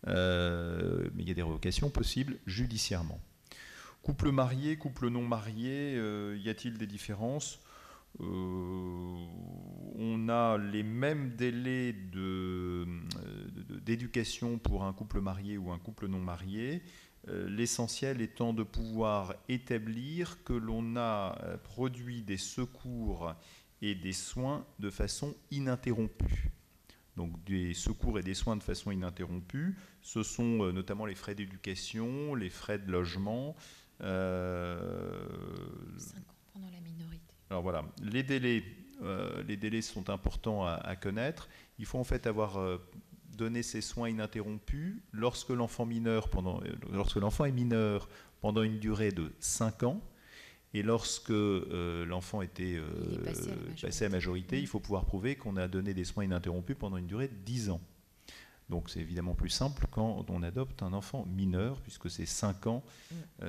Mais il y a des révocations possibles judiciairement. Couple marié, couple non marié, y a-t-il des différences ? On a les mêmes délais d'éducation pour un couple marié ou un couple non marié, l'essentiel étant de pouvoir établir que l'on a produit des secours et des soins de façon ininterrompue. Donc des secours et des soins de façon ininterrompue, ce sont notamment les frais d'éducation, les frais de logement. 5 ans pendant la minorité. Alors voilà, les délais sont importants à connaître. Il faut en fait avoir donné ces soins ininterrompus lorsque l'enfant est mineur pendant une durée de 5 ans. Et lorsque l'enfant était passé à majorité, il faut pouvoir prouver qu'on a donné des soins ininterrompus pendant une durée de 10 ans. Donc c'est évidemment plus simple quand on adopte un enfant mineur, puisque c'est 5 ans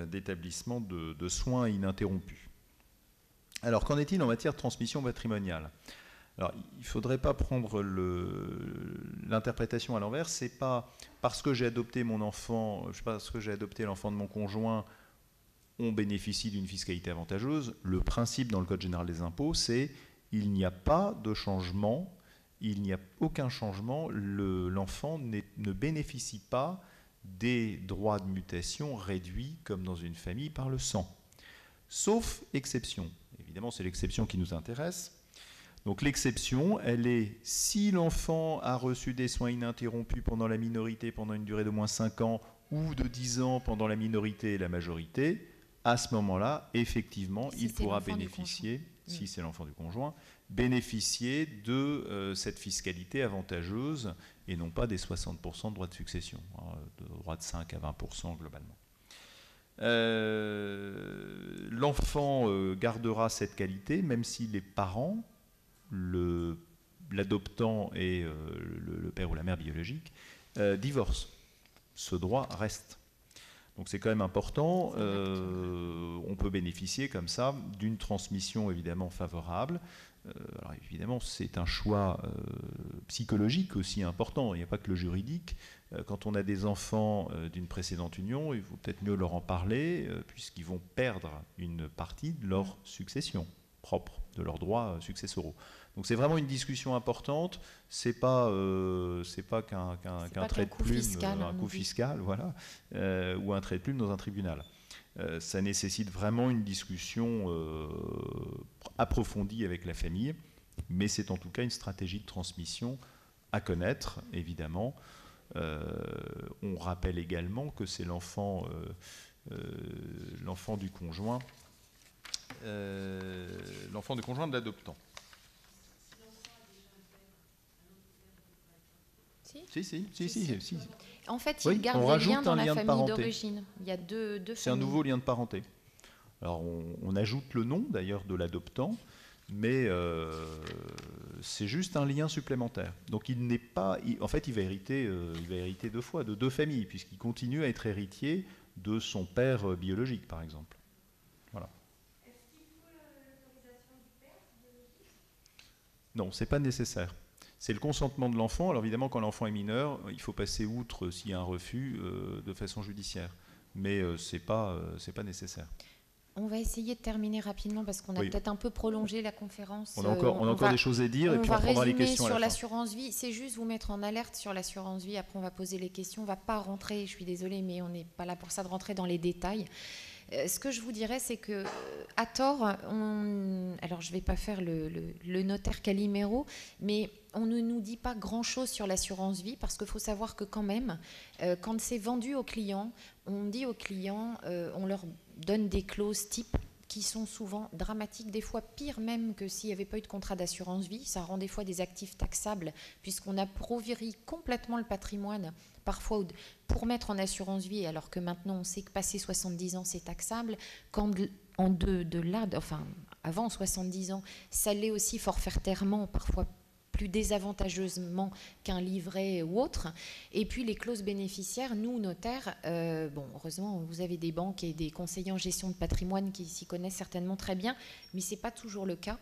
d'établissement de soins ininterrompus. Alors qu'en est-il en matière de transmission patrimoniale ? Alors il ne faudrait pas prendre l'interprétation à l'envers. C'est pas parce que j'ai adopté mon enfant, parce que j'ai adopté l'enfant de mon conjoint on bénéficie d'une fiscalité avantageuse. Le principe dans le Code général des impôts, c'est il n'y a pas de changement, il n'y a aucun changement, l'enfant ne bénéficie pas des droits de mutation réduits comme dans une famille par le sang. Sauf exception. Évidemment, c'est l'exception qui nous intéresse. Donc l'exception, elle est si l'enfant a reçu des soins ininterrompus pendant la minorité pendant une durée d'au moins 5 ans ou de 10 ans pendant la minorité et la majorité, à ce moment-là, effectivement, il pourra bénéficier, si c'est l'enfant du conjoint, bénéficier de cette fiscalité avantageuse et non pas des 60% de droits de succession, de droits de 5 à 20% globalement. L'enfant gardera cette qualité même si les parents, l'adoptant et le père ou la mère biologique, divorcent. Ce droit reste. Donc c'est quand même important. On peut bénéficier comme ça d'une transmission évidemment favorable. Alors évidemment, c'est un choix psychologique aussi important. Il n'y a pas que le juridique. Quand on a des enfants d'une précédente union, il vaut peut-être mieux leur en parler, puisqu'ils vont perdre une partie de leur succession propre, de leurs droits successoraux. Donc c'est vraiment une discussion importante. C'est pas qu'un trait de plume, un coût fiscal, voilà, ou un trait de plume dans un tribunal. Ça nécessite vraiment une discussion approfondie avec la famille, mais c'est en tout cas une stratégie de transmission à connaître, évidemment. On rappelle également que c'est l'enfant du conjoint, de l'adoptant. Si. En fait, il garde les liens dans la famille d'origine. Il y a deux familles. C'est un nouveau lien de parenté. Alors, on ajoute le nom, d'ailleurs, de l'adoptant, mais c'est juste un lien supplémentaire. Donc, il n'est pas... En fait, il va hériter 2 fois, de 2 familles, puisqu'il continue à être héritier de son père biologique, par exemple. Voilà. Est-ce qu'il faut l'autorisation du père Non, ce n'est pas nécessaire. C'est le consentement de l'enfant. Alors évidemment, quand l'enfant est mineur, il faut passer outre s'il y a un refus de façon judiciaire. Mais ce n'est pas nécessaire. On va essayer de terminer rapidement parce qu'on a peut-être un peu prolongé la conférence. On a encore des choses à dire et puis on prendra les questions à la fin. Sur l'assurance vie, c'est juste vous mettre en alerte sur l'assurance vie. Après, on va poser les questions. On ne va pas rentrer, je suis désolée, mais on n'est pas là pour ça, de rentrer dans les détails. Ce que je vous dirais, c'est que à tort, alors je ne vais pas faire le notaire Calimero, mais on ne nous dit pas grand-chose sur l'assurance vie parce qu'il faut savoir que quand même, quand c'est vendu aux clients, on dit aux clients, on leur donne des clauses type qui sont souvent dramatiques, des fois pire même que s'il n'y avait pas eu de contrat d'assurance vie. Ça rend des fois des actifs taxables puisqu'on appauvrit complètement le patrimoine parfois pour mettre en assurance vie, alors que maintenant on sait que passé 70 ans c'est taxable, quand avant 70 ans ça l'est aussi forfaitairement, parfois plus désavantageusement qu'un livret ou autre. Et puis les clauses bénéficiaires, nous notaires, heureusement vous avez des banques et des conseillers en gestion de patrimoine qui s'y connaissent certainement très bien, mais c'est pas toujours le cas.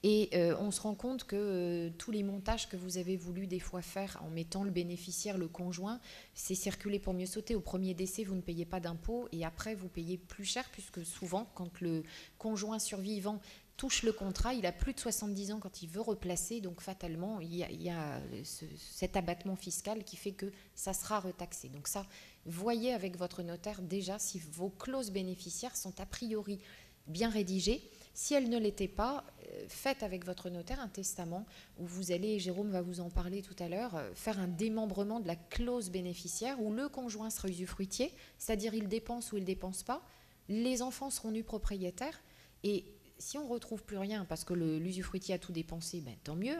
Et on se rend compte que tous les montages que vous avez voulu des fois faire en mettant le bénéficiaire, le conjoint, c'est circuler pour mieux sauter. Au premier décès, vous ne payez pas d'impôt et après, vous payez plus cher puisque souvent, quand le conjoint survivant touche le contrat, il a plus de 70 ans quand il veut replacer, donc fatalement, il y a cet abattement fiscal qui fait que ça sera retaxé. Donc ça, voyez avec votre notaire déjà si vos clauses bénéficiaires sont a priori bien rédigées. Si elles ne l'étaient pas, faites avec votre notaire un testament où vous allez, Jérôme va vous en parler tout à l'heure, faire un démembrement de la clause bénéficiaire où le conjoint sera usufruitier, c'est-à-dire il dépense ou il ne dépense pas, les enfants seront nus propriétaires et si on ne retrouve plus rien parce que l'usufruitier a tout dépensé, tant mieux,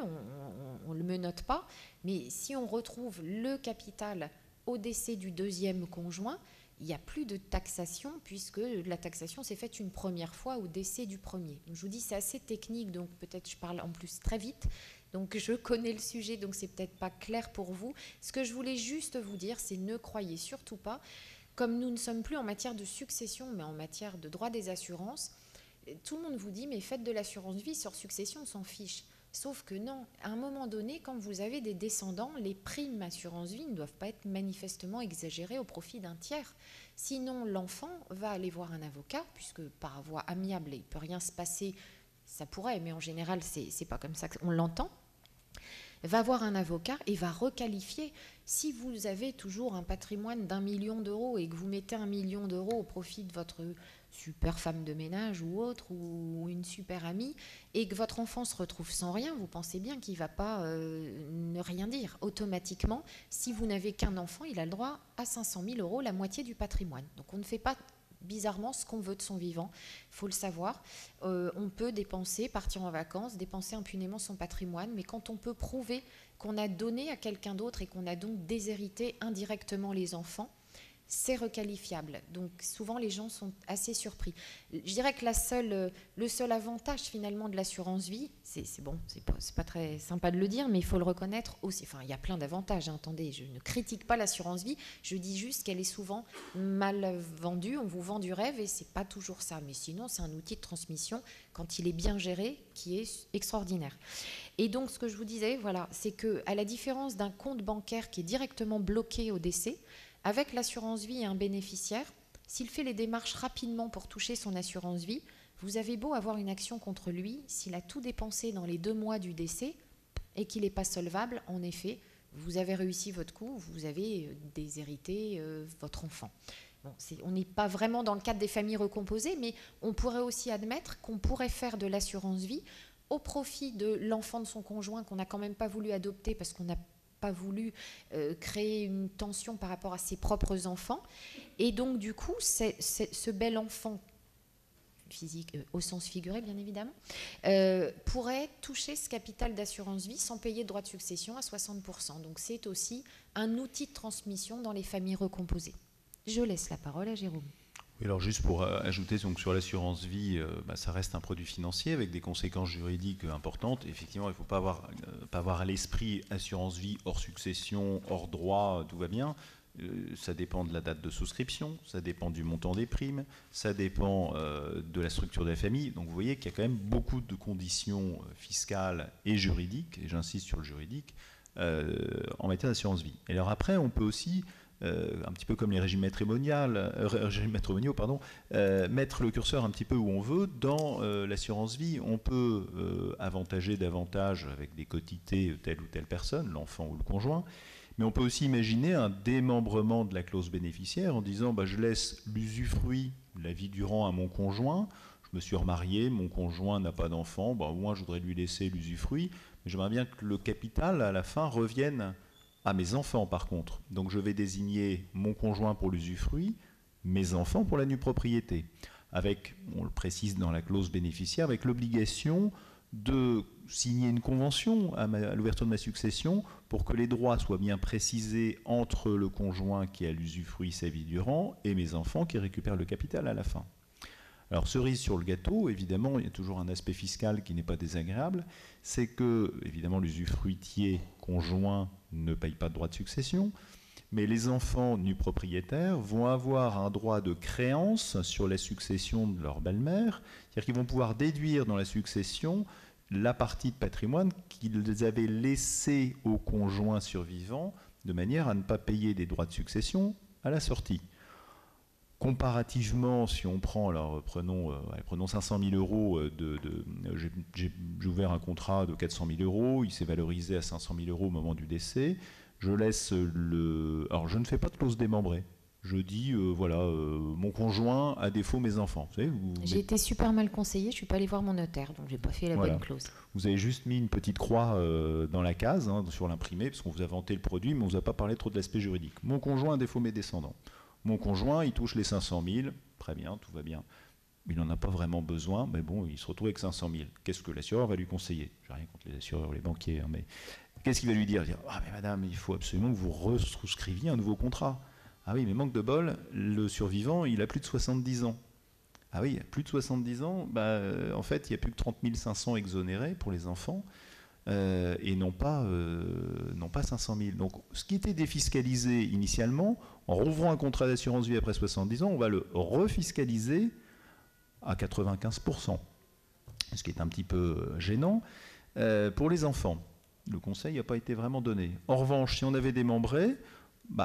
on ne le menote pas, mais si on retrouve le capital au décès du deuxième conjoint, il n'y a plus de taxation puisque la taxation s'est faite une première fois au décès du premier. Donc, je vous dis, c'est assez technique, donc peut-être je parle en plus très vite. Donc je connais le sujet, donc c'est peut-être pas clair pour vous. Ce que je voulais juste vous dire, c'est ne croyez surtout pas, comme nous ne sommes plus en matière de succession, mais en matière de droit des assurances, tout le monde vous dit, mais faites de l'assurance vie sur succession, on s'en fiche. Sauf que non, à un moment donné, quand vous avez des descendants, les primes assurance vie ne doivent pas être manifestement exagérées au profit d'un tiers. Sinon, l'enfant va aller voir un avocat, puisque par voie amiable, il ne peut rien se passer, ça pourrait, mais en général, c'est pas comme ça qu'on l'entend, va voir un avocat et va requalifier. Si vous avez toujours un patrimoine d'1 million d'euros et que vous mettez 1 million d'euros au profit de votre super femme de ménage ou autre, ou une super amie, et que votre enfant se retrouve sans rien, vous pensez bien qu'il ne va pas ne rien dire. Automatiquement, si vous n'avez qu'un enfant, il a le droit à 500 000 euros, la moitié du patrimoine. Donc on ne fait pas bizarrement ce qu'on veut de son vivant, il faut le savoir. On peut dépenser, partir en vacances, dépenser impunément son patrimoine, mais quand on peut prouver qu'on a donné à quelqu'un d'autre et qu'on a donc déshérité indirectement les enfants, c'est requalifiable. Donc souvent les gens sont assez surpris. Je dirais que le seul avantage finalement de l'assurance vie, c'est bon, c'est pas très sympa de le dire, mais il faut le reconnaître aussi. Enfin, il y a plein d'avantages, hein. Attendez, je ne critique pas l'assurance vie, je dis juste qu'elle est souvent mal vendue. On vous vend du rêve et c'est pas toujours ça. Mais sinon, c'est un outil de transmission quand il est bien géré qui est extraordinaire. Et donc ce que je vous disais, voilà, c'est que à la différence d'un compte bancaire qui est directement bloqué au décès, avec l'assurance vie et un bénéficiaire, s'il fait les démarches rapidement pour toucher son assurance vie, vous avez beau avoir une action contre lui, s'il a tout dépensé dans les 2 mois du décès et qu'il n'est pas solvable, en effet, vous avez réussi votre coup, vous avez déshérité votre enfant. Bon, on n'est pas vraiment dans le cadre des familles recomposées, mais on pourrait aussi admettre qu'on pourrait faire de l'assurance vie au profit de l'enfant de son conjoint qu'on n'a quand même pas voulu adopter parce qu'on n'a pas voulu créer une tension par rapport à ses propres enfants. Et donc, du coup, ce bel enfant physique, au sens figuré, bien évidemment, pourrait toucher ce capital d'assurance vie sans payer de droits de succession à 60%. Donc, c'est aussi un outil de transmission dans les familles recomposées. Je laisse la parole à Jérôme. Oui, alors juste pour ajouter donc, sur l'assurance vie, ça reste un produit financier avec des conséquences juridiques importantes. Effectivement, il ne faut pas avoir à l'esprit assurance vie hors succession, hors droit, tout va bien. Ça dépend de la date de souscription, ça dépend du montant des primes, ça dépend de la structure de la famille. Donc vous voyez qu'il y a quand même beaucoup de conditions fiscales et juridiques, et j'insiste sur le juridique, en matière d'assurance vie. Et alors après, on peut aussi... un petit peu comme les régimes matrimoniaux, mettre le curseur un petit peu où on veut. Dans l'assurance vie, on peut avantager davantage avec des quotités telle ou telle personne, l'enfant ou le conjoint, mais on peut aussi imaginer un démembrement de la clause bénéficiaire en disant je laisse l'usufruit la vie durant à mon conjoint, je me suis remarié, mon conjoint n'a pas d'enfant, moi je voudrais lui laisser l'usufruit, mais j'aimerais bien que le capital à la fin revienne à mes enfants par contre. Donc je vais désigner mon conjoint pour l'usufruit, mes enfants pour la nue propriété. Avec, on le précise dans la clause bénéficiaire, avec l'obligation de signer une convention à l'ouverture de ma succession pour que les droits soient bien précisés entre le conjoint qui a l'usufruit sa vie durant et mes enfants qui récupèrent le capital à la fin. Alors, cerise sur le gâteau, évidemment, il y a toujours un aspect fiscal qui n'est pas désagréable, c'est que, évidemment, l'usufruitier conjoint ne paye pas de droit de succession, mais les enfants nus propriétaires vont avoir un droit de créance sur la succession de leur belle-mère, c'est-à-dire qu'ils vont pouvoir déduire dans la succession la partie de patrimoine qu'ils avaient laissée au conjoint survivant, de manière à ne pas payer des droits de succession à la sortie. Comparativement, si on prend, alors prenons 500 000 euros, j'ai ouvert un contrat de 400 000 euros, il s'est valorisé à 500 000 euros au moment du décès, je laisse alors je ne fais pas de clause démembrée. Je dis, mon conjoint, à défaut mes enfants. J'ai été super mal conseillée, je ne suis pas allée voir mon notaire, donc je n'ai pas fait la bonne clause. Vous avez juste mis une petite croix dans la case, sur l'imprimé, parce qu'on vous a vanté le produit, mais on ne vous a pas parlé trop de l'aspect juridique. Mon conjoint, à défaut mes descendants. Mon conjoint, il touche les 500 000, très bien, tout va bien. Il n'en a pas vraiment besoin, mais bon, il se retrouve avec 500 000. Qu'est-ce que l'assureur va lui conseiller? Je n'ai rien contre les assureurs ou les banquiers, mais qu'est-ce qu'il va lui dire? Mais madame, il faut absolument que vous resouscriviez un nouveau contrat. Ah oui, mais manque de bol, le survivant, il a plus de 70 ans. Ah oui, plus de 70 ans, en fait, il n'y a plus que 30 500 exonérés pour les enfants, et non pas 500 000. Donc, ce qui était défiscalisé initialement, en rouvrant un contrat d'assurance vie après 70 ans, on va le refiscaliser à 95%, ce qui est un petit peu gênant. Pour les enfants, le conseil n'a pas été vraiment donné. En revanche, si on avait démembré,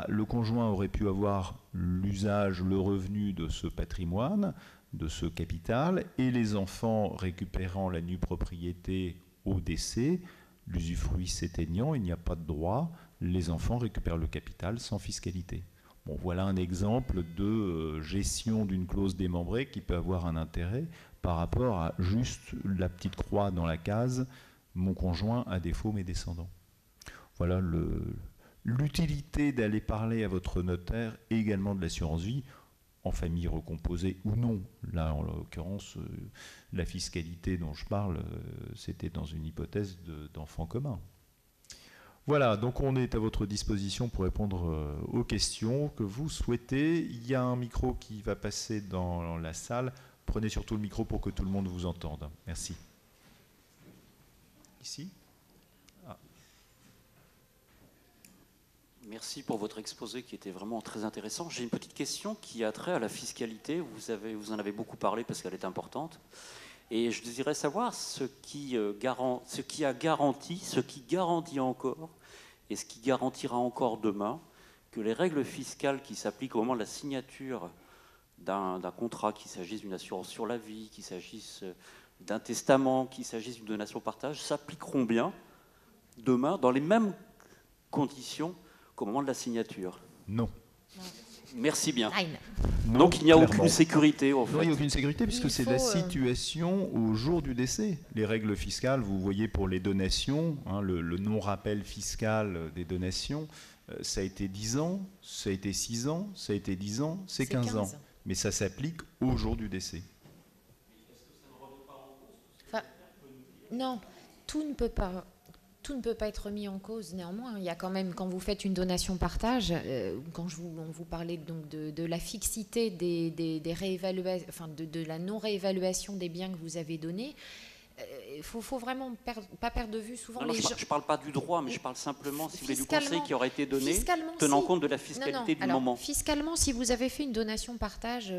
le conjoint aurait pu avoir l'usage, le revenu de ce patrimoine, de ce capital, et les enfants récupérant la nue propriété au décès, l'usufruit s'éteignant, il n'y a pas de droit, les enfants récupèrent le capital sans fiscalité. Bon, voilà un exemple de gestion d'une clause démembrée qui peut avoir un intérêt par rapport à juste la petite croix dans la case « Mon conjoint, à défaut, mes descendants ». Voilà l'utilité d'aller parler à votre notaire et également de l'assurance vie, en famille recomposée ou non. Là, en l'occurrence, la fiscalité dont je parle, c'était dans une hypothèse d'enfant commun. Voilà, donc on est à votre disposition pour répondre aux questions que vous souhaitez. Il y a un micro qui va passer dans la salle. Prenez surtout le micro pour que tout le monde vous entende. Merci. Ici ? Merci pour votre exposé qui était vraiment très intéressant. J'ai une petite question qui a trait à la fiscalité. Vous en avez beaucoup parlé parce qu'elle est importante. Et je désirais savoir ce qui a garanti, ce qui garantit encore et ce qui garantira encore demain que les règles fiscales qui s'appliquent au moment de la signature d'un contrat, qu'il s'agisse d'une assurance sur la vie, qu'il s'agisse d'un testament, qu'il s'agisse d'une donation-partage, s'appliqueront bien demain dans les mêmes conditions qu'au moment de la signature. Non. Merci bien. Non, donc il n'y a clairement aucune sécurité au fait. Non, il n'y a aucune sécurité puisque c'est la situation au jour du décès. Les règles fiscales, vous voyez pour les donations, le non-rappel fiscal des donations, ça a été 10 ans, ça a été 6 ans, ça a été 10 ans, c'est 15 ans. Mais ça s'applique au jour du décès. Non, tout ne peut pas être mis en cause néanmoins. Il y a quand même, quand vous faites une donation-partage, quand on vous parlait donc de la fixité des réévaluations, enfin de la non-réévaluation des biens que vous avez donnés, il faut vraiment pas perdre de vue souvent les gens. Je ne parle pas du droit, mais je parle simplement, si vous voulez, du conseil qui aurait été donné, tenant compte de la fiscalité du moment. Fiscalement, si vous avez fait une donation-partage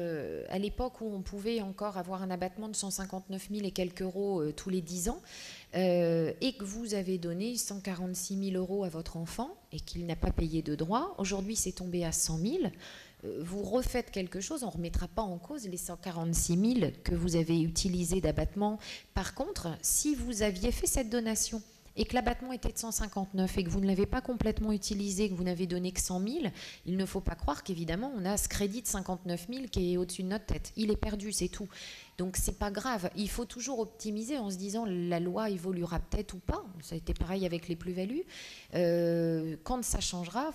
à l'époque où on pouvait encore avoir un abattement de 159 000 et quelques euros tous les 10 ans, et que vous avez donné 146 000 euros à votre enfant et qu'il n'a pas payé de droits, aujourd'hui c'est tombé à 100 000, vous refaites quelque chose, on ne remettra pas en cause les 146 000 que vous avez utilisés d'abattement. Par contre, si vous aviez fait cette donation et que l'abattement était de 159 et que vous ne l'avez pas complètement utilisé, que vous n'avez donné que 100 000, il ne faut pas croire qu'évidemment on a ce crédit de 59 000 qui est au-dessus de notre tête. Il est perdu, c'est tout. Donc c'est pas grave. Il faut toujours optimiser en se disant la loi évoluera peut-être ou pas. Ça a été pareil avec les plus-values. Quand ça changera,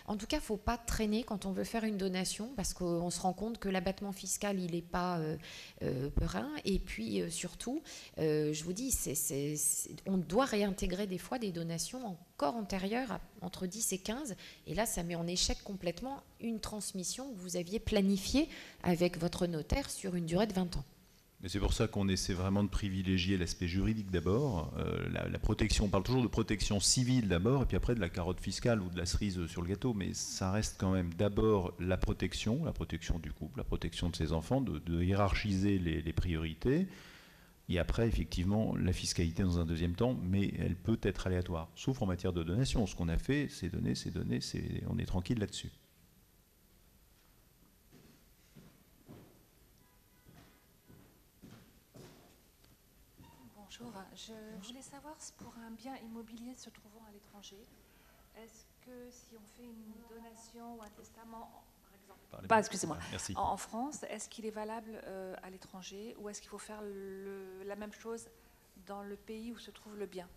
en tout cas, faut pas traîner quand on veut faire une donation parce qu'on se rend compte que l'abattement fiscal il n'est pas perin. Et puis surtout, je vous dis, on doit réintégrer des fois des donations encore antérieures entre 10 et 15. Et là, ça met en échec complètement une transmission que vous aviez planifiée avec votre notaire sur une durée de 20 ans. Et c'est pour ça qu'on essaie vraiment de privilégier l'aspect juridique d'abord, la protection, on parle toujours de protection civile d'abord, et puis après de la carotte fiscale ou de la cerise sur le gâteau, mais ça reste quand même d'abord la protection du couple, la protection de ses enfants, de hiérarchiser les priorités, et après effectivement la fiscalité dans un deuxième temps, mais elle peut être aléatoire, sauf en matière de donation. Ce qu'on a fait, c'est donner, on est tranquille là-dessus. Bonjour, je voulais savoir pour un bien immobilier se trouvant à l'étranger, est-ce que si on fait une donation ou un testament, par exemple, en France, est-ce qu'il est valable à l'étranger ou est-ce qu'il faut faire la même chose dans le pays où se trouve le bien ?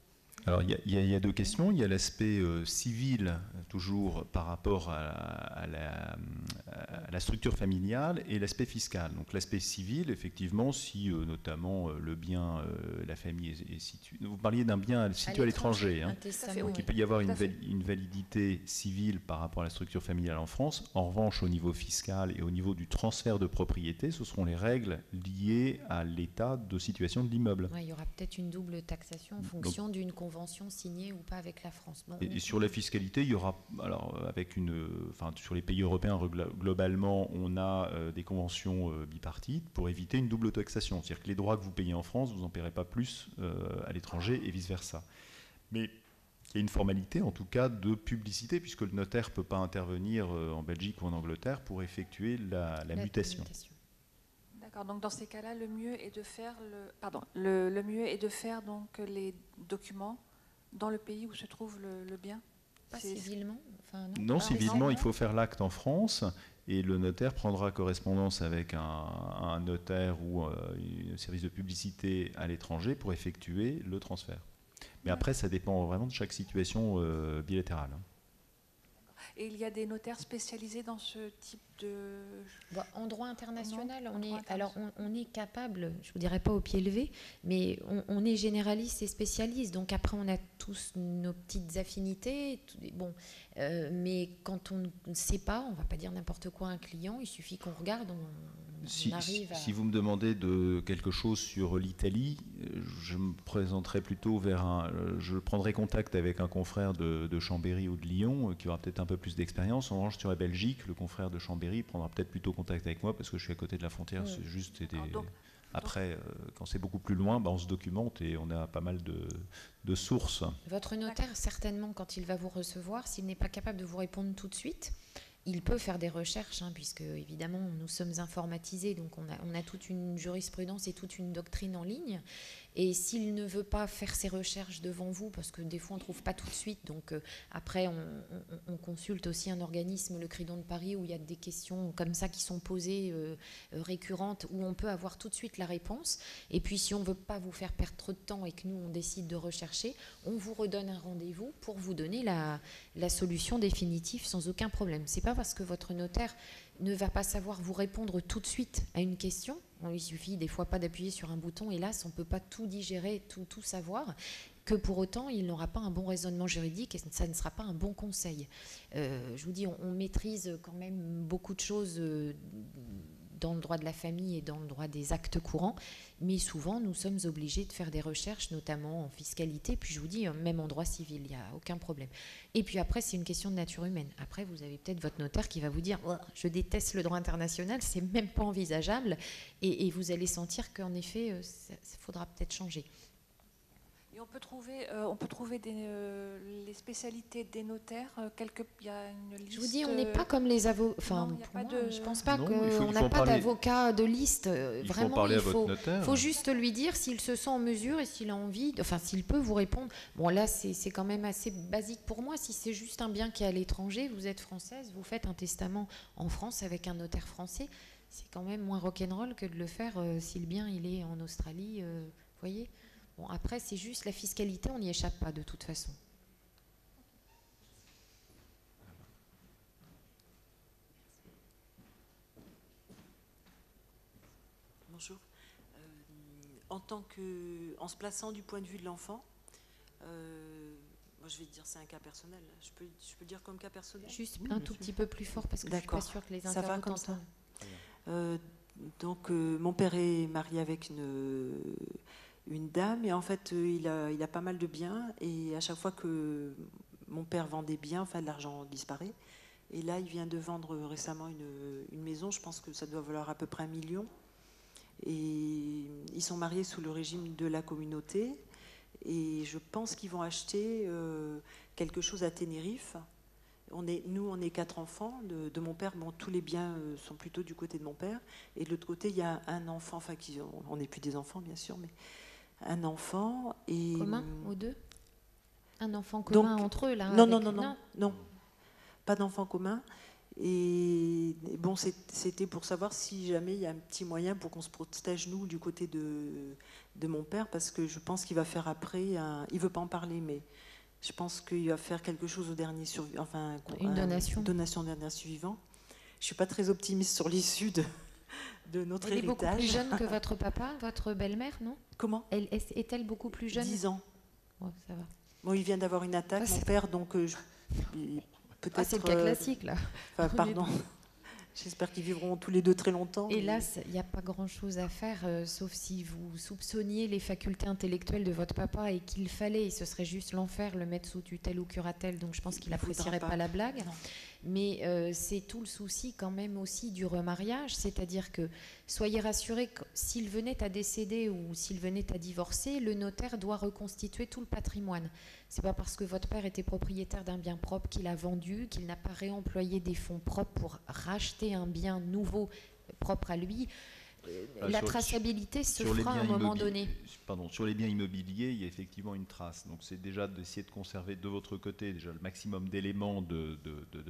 Alors il y a deux questions. Il y a l'aspect civil, toujours par rapport à la structure familiale, et l'aspect fiscal. Donc l'aspect civil, effectivement, si notamment le bien, la famille est située... Vous parliez d'un bien situé à l'étranger. Donc il peut y avoir une validité civile par rapport à la structure familiale en France. En revanche, au niveau fiscal et au niveau du transfert de propriété, ce seront les règles liées à l'état de situation de l'immeuble. Ouais, il y aura peut-être une double taxation en fonction d'une convention signée ou pas avec la France. Bon, et sur la fiscalité, il y aura, alors sur les pays européens globalement, on a des conventions bipartites pour éviter une double taxation. C'est-à-dire que les droits que vous payez en France, vous n'en paierez pas plus à l'étranger et vice-versa. Mais il y a une formalité, en tout cas, de publicité, puisque le notaire ne peut pas intervenir en Belgique ou en Angleterre pour effectuer la mutation. D'accord, donc dans ces cas-là, le mieux est de faire, le mieux est de faire donc, les documents dans le pays où se trouve le bien. Pas civilement, enfin, non, civilement, il faut faire l'acte en France et le notaire prendra correspondance avec un notaire ou un service de publicité à l'étranger pour effectuer le transfert. Mais après, ça dépend vraiment de chaque situation bilatérale. Et il y a des notaires spécialisés dans ce type de... En droit international, on est capable, je ne vous dirais pas au pied levé, mais on est généraliste et spécialiste. Donc après, on a tous nos petites affinités. Mais quand on ne sait pas, on ne va pas dire n'importe quoi à un client, il suffit qu'on regarde, on arrive à... Si vous me demandez de quelque chose sur l'Italie, je me présenterai plutôt je prendrai contact avec un confrère de Chambéry ou de Lyon qui aura peut-être un peu plus d'expérience. En revanche, sur la Belgique, le confrère de Chambéry prendra peut-être plutôt contact avec moi parce que je suis à côté de la frontière. C'est juste après, quand c'est beaucoup plus loin, on se documente et on a pas mal de sources. Votre notaire, certainement, quand il va vous recevoir, s'il n'est pas capable de vous répondre tout de suite, il peut faire des recherches, puisque évidemment nous sommes informatisés, donc on a toute une jurisprudence et toute une doctrine en ligne. Et s'il ne veut pas faire ses recherches devant vous, parce que des fois on ne trouve pas tout de suite, donc après on consulte aussi un organisme, le Cridon de Paris, où il y a des questions comme ça qui sont posées récurrentes, où on peut avoir tout de suite la réponse. Et puis si on ne veut pas vous faire perdre trop de temps et que nous on décide de rechercher, on vous redonne un rendez-vous pour vous donner la solution définitive sans aucun problème. C'est pas parce que votre notaire ne va pas savoir vous répondre tout de suite à une question. Il suffit des fois pas d'appuyer sur un bouton, hélas, on ne peut pas tout digérer, tout savoir, que pour autant il n'aura pas un bon raisonnement juridique et ça ne sera pas un bon conseil. Je vous dis, on maîtrise quand même beaucoup de choses dans le droit de la famille et dans le droit des actes courants, mais souvent nous sommes obligés de faire des recherches, notamment en fiscalité, puis je vous dis, même en droit civil, il n'y a aucun problème. Et puis après, c'est une question de nature humaine. Après, vous avez peut-être votre notaire qui va vous dire, oh, je déteste le droit international, c'est même pas envisageable, et vous allez sentir qu'en effet, il faudra peut-être changer. Et on peut trouver les spécialités des notaires. Il y a une liste. Je vous dis, on n'est pas comme les avocats. Enfin, je ne pense pas qu'on n'a pas d'avocat de liste. Vraiment, il faut juste lui dire s'il se sent en mesure et s'il a envie, s'il peut vous répondre. Bon, là, c'est quand même assez basique pour moi. Si c'est juste un bien qui est à l'étranger, vous êtes française, vous faites un testament en France avec un notaire français, c'est quand même moins rock'n'roll que de le faire si le bien il est en Australie. Vous voyez ? Bon, après, c'est juste la fiscalité, on n'y échappe pas de toute façon. Bonjour. En se plaçant du point de vue de l'enfant, moi je vais dire c'est un cas personnel. Je peux dire comme cas personnel. Juste un tout petit peu plus fort parce que je ne suis pas sûre que les internautes entendent. Donc mon père est marié avec une dame et en fait il a pas mal de biens et à chaque fois que mon père vend des biens, l'argent disparaît. Et là il vient de vendre récemment une maison, je pense que ça doit valoir à peu près 1 million. Et ils sont mariés sous le régime de la communauté et je pense qu'ils vont acheter quelque chose à Tenerife. On est 4 enfants de mon père. Bon, tous les biens sont plutôt du côté de mon père. Et de l'autre côté, il y a un enfant, on n'est plus des enfants bien sûr, mais un enfant. Et commun aux deux ? Un enfant commun entre eux là ? Non, pas d'enfant commun. Et bon, c'était pour savoir si jamais il y a un petit moyen pour qu'on se protège nous du côté de mon père, parce que je pense qu'il va faire après, il veut pas en parler, mais je pense qu'il va faire quelque chose au dernier une donation dernier survivant. Je suis pas très optimiste sur l'issue de notre héritage. Elle est beaucoup plus jeune que votre papa, votre belle-mère, non ? Comment ? Est-elle beaucoup plus jeune ? 10 ans. Oh, ça va. Bon, il vient d'avoir une attaque, mon père, donc peut-être. C'est le cas classique là. Pardon. J'espère qu'ils vivront tous les deux très longtemps. Hélas, il n'y a pas grand-chose à faire, sauf si vous soupçonniez les facultés intellectuelles de votre papa et qu'il fallait, et ce serait juste l'enfer, le mettre sous tutelle ou curatelle. Donc je pense qu'il n'apprécierait pas la blague. mais c'est tout le souci quand même aussi du remariage, c'est-à-dire que soyez rassurés que s'il venait à décéder ou s'il venait à divorcer, le notaire doit reconstituer tout le patrimoine. C'est pas parce que votre père était propriétaire d'un bien propre qu'il a vendu, qu'il n'a pas réemployé des fonds propres pour racheter un bien nouveau propre à lui. La traçabilité se fera à un moment donné. Pardon, sur les biens immobiliers, il y a effectivement une trace. Donc c'est déjà d'essayer de conserver de votre côté déjà le maximum d'éléments de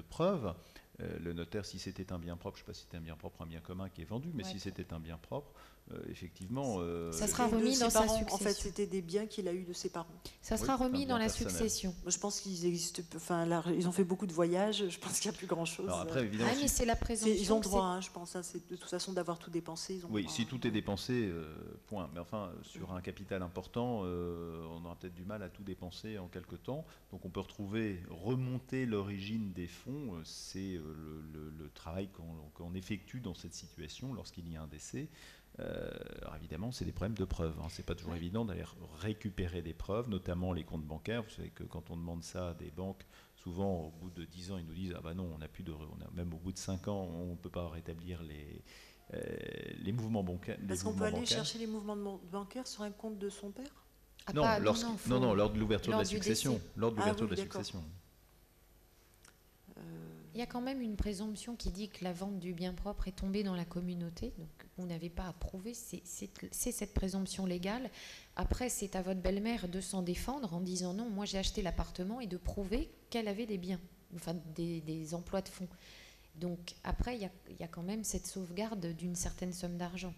preuves. Le notaire, si c'était un bien propre, je ne sais pas si c'était un bien propre, un bien commun qui est vendu, mais si c'était un bien propre, effectivement... ça sera remis dans sa succession. En fait, c'était des biens qu'il a eu de ses parents. Ça sera remis dans la succession. Moi, je pense qu'ils existent... Enfin, là, ils ont fait beaucoup de voyages, je pense qu'il n'y a plus grand-chose. Alors après, évidemment... mais c'est la présomption. Ils ont droit, hein, je pense, de toute façon, d'avoir tout dépensé. Ils ont droit, si tout est dépensé, point. Mais enfin, sur un capital important, on aura peut-être du mal à tout dépenser en quelque temps. Donc on peut remonter l'origine des fonds, c'est le travail qu'on effectue dans cette situation lorsqu'il y a un décès. Alors évidemment, c'est des problèmes de preuves. Hein. C'est pas toujours évident d'aller récupérer des preuves, notamment les comptes bancaires. Vous savez que quand on demande ça à des banques, souvent au bout de 10 ans, ils nous disent ah bah non, même au bout de 5 ans, on ne peut pas rétablir les mouvements bancaires. Parce qu'on peut aller chercher les mouvements bancaires sur un compte de son père ? Non, lors de l'ouverture de la succession. Lors de l'ouverture de la succession. Il y a quand même une présomption qui dit que la vente du bien propre est tombée dans la communauté, donc vous n'avez pas à prouver, c'est cette présomption légale. Après, c'est à votre belle-mère de s'en défendre en disant non, moi j'ai acheté l'appartement, et de prouver qu'elle avait des biens, enfin des emplois de fonds. Donc après, il y a quand même cette sauvegarde d'une certaine somme d'argent.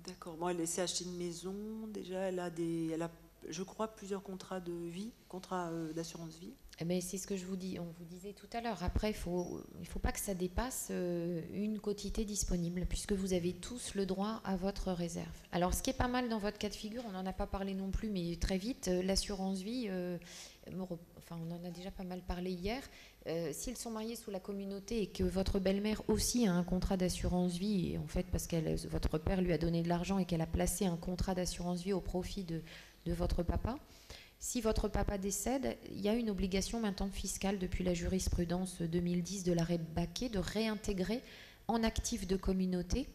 D'accord. Moi, elle s'est acheter une maison, déjà, elle a, je crois, plusieurs contrats de vie, contrats d'assurance vie. Mais c'est ce que on vous disait tout à l'heure. Après, il faut pas que ça dépasse une quotité disponible, puisque vous avez tous le droit à votre réserve. Alors, ce qui est pas mal dans votre cas de figure, on n'en a pas parlé non plus, mais très vite, l'assurance vie, on en a déjà pas mal parlé hier. S'ils sont mariés sous la communauté et que votre belle-mère aussi a un contrat d'assurance vie, et en fait, parce que votre père lui a donné de l'argent et qu'elle a placé un contrat d'assurance vie au profit de votre papa, si votre papa décède, il y a une obligation maintenant fiscale depuis la jurisprudence 2010 de l'arrêt Baquet de réintégrer en actif de communauté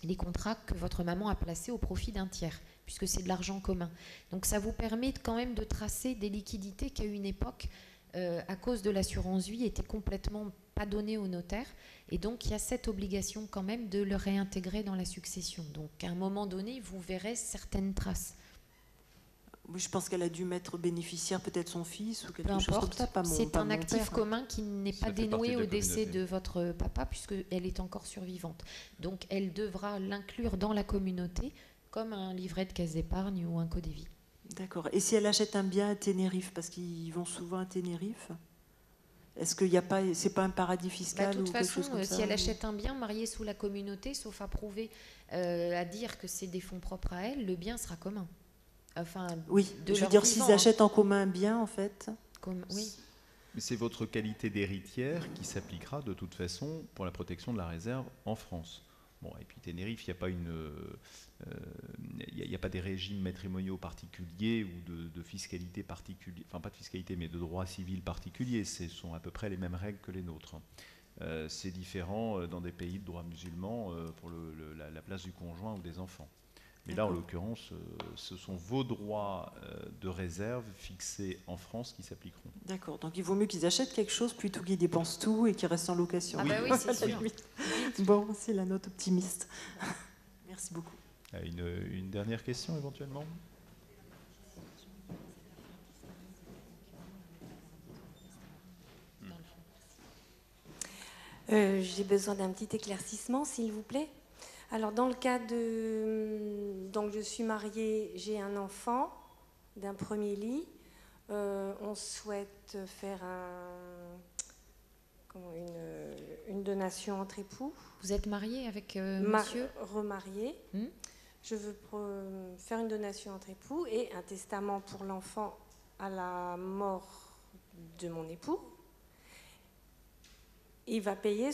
les contrats que votre maman a placés au profit d'un tiers, puisque c'est de l'argent commun. Donc ça vous permet quand même de tracer des liquidités qui à une époque, à cause de l'assurance vie, étaient complètement pas données au notaire. Et donc il y a cette obligation quand même de le réintégrer dans la succession. Donc à un moment donné, vous verrez certaines traces. Oui, je pense qu'elle a dû mettre bénéficiaire peut-être son fils ou quelque chose comme ça. C'est un actif commun qui n'est pas dénoué au décès de votre papa, puisqu'elle est encore survivante. Donc elle devra l'inclure dans la communauté comme un livret de caisse d'épargne ou un codévie. D'accord. Et si elle achète un bien à Tenerife, parce qu'ils vont souvent à Tenerife, est-ce qu'il n'y a pas, c'est pas un paradis fiscal ou quelque chose comme ça ? Si elle achète un bien marié sous la communauté, sauf à prouver, à dire que c'est des fonds propres à elle, le bien sera commun. Enfin, oui, je veux dire, s'ils achètent en commun un bien, en fait. Oui. Mais c'est votre qualité d'héritière qui s'appliquera de toute façon pour la protection de la réserve en France. Bon, et puis Tenerife, il n'y a pas des régimes matrimoniaux particuliers ou de fiscalité particulière, enfin pas de fiscalité, mais de droit civil particulier. Ce sont à peu près les mêmes règles que les nôtres. C'est différent dans des pays de droit musulman pour la place du conjoint ou des enfants. Mais là, en l'occurrence, ce sont vos droits de réserve fixés en France qui s'appliqueront. D'accord. Donc il vaut mieux qu'ils achètent quelque chose plutôt qu'ils dépensent tout et qu'ils restent en location. Ah bah oui, c'est sûr. Bon, c'est la note optimiste. Merci beaucoup. Une dernière question éventuellement ? J'ai besoin d'un petit éclaircissement, s'il vous plaît. Alors, dans le cas donc je suis mariée, j'ai un enfant d'un premier lit. On souhaite faire une donation entre époux. Vous êtes mariée avec monsieur ? Remariée. Je veux faire une donation entre époux et un testament pour l'enfant à la mort de mon époux. Il va payer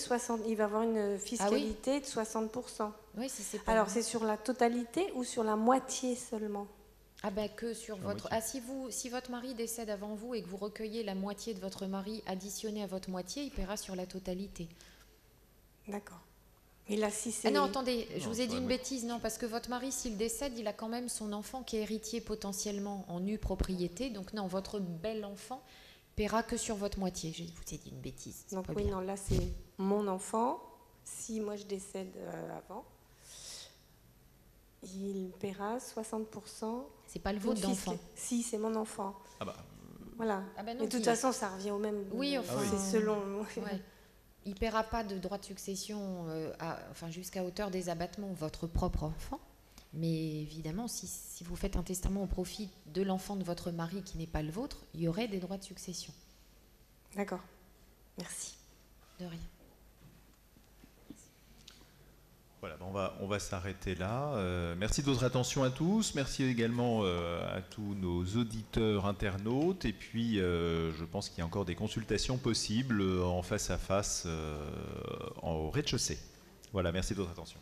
il va avoir une fiscalité de 60%. Oui, si c'est Alors, c'est sur la totalité ou sur la moitié seulement ? Ah ben que sur votre... Ah, si votre mari décède avant vous et que vous recueillez la moitié de votre mari additionné à votre moitié, il paiera sur la totalité. D'accord. Mais là, si c'est... Ah non, attendez, je vous ai dit une bêtise, non, parce que votre mari, s'il décède, il a quand même son enfant qui est héritier potentiellement en nue propriété. Donc non, votre bel enfant paiera que sur votre moitié. Je vous ai dit une bêtise. Donc oui, non, là c'est mon enfant. Si moi je décède avant, il paiera 60%. C'est pas le vôtre d'enfant. Si, c'est mon enfant. Ah bah... Voilà. Ah bah non, et de toute façon, ça revient au même. Oui, enfin, c'est selon. Ouais. Il ne paiera pas de droit de succession jusqu'à hauteur des abattements, votre propre enfant. Mais évidemment, si vous faites un testament au profit de l'enfant de votre mari qui n'est pas le vôtre, il y aurait des droits de succession. D'accord. Merci. De rien. Voilà, on va s'arrêter là. Merci de votre attention à tous. Merci également à tous nos auditeurs, internautes. Et puis, je pense qu'il y a encore des consultations possibles en face à face au rez-de-chaussée. Voilà, merci de votre attention.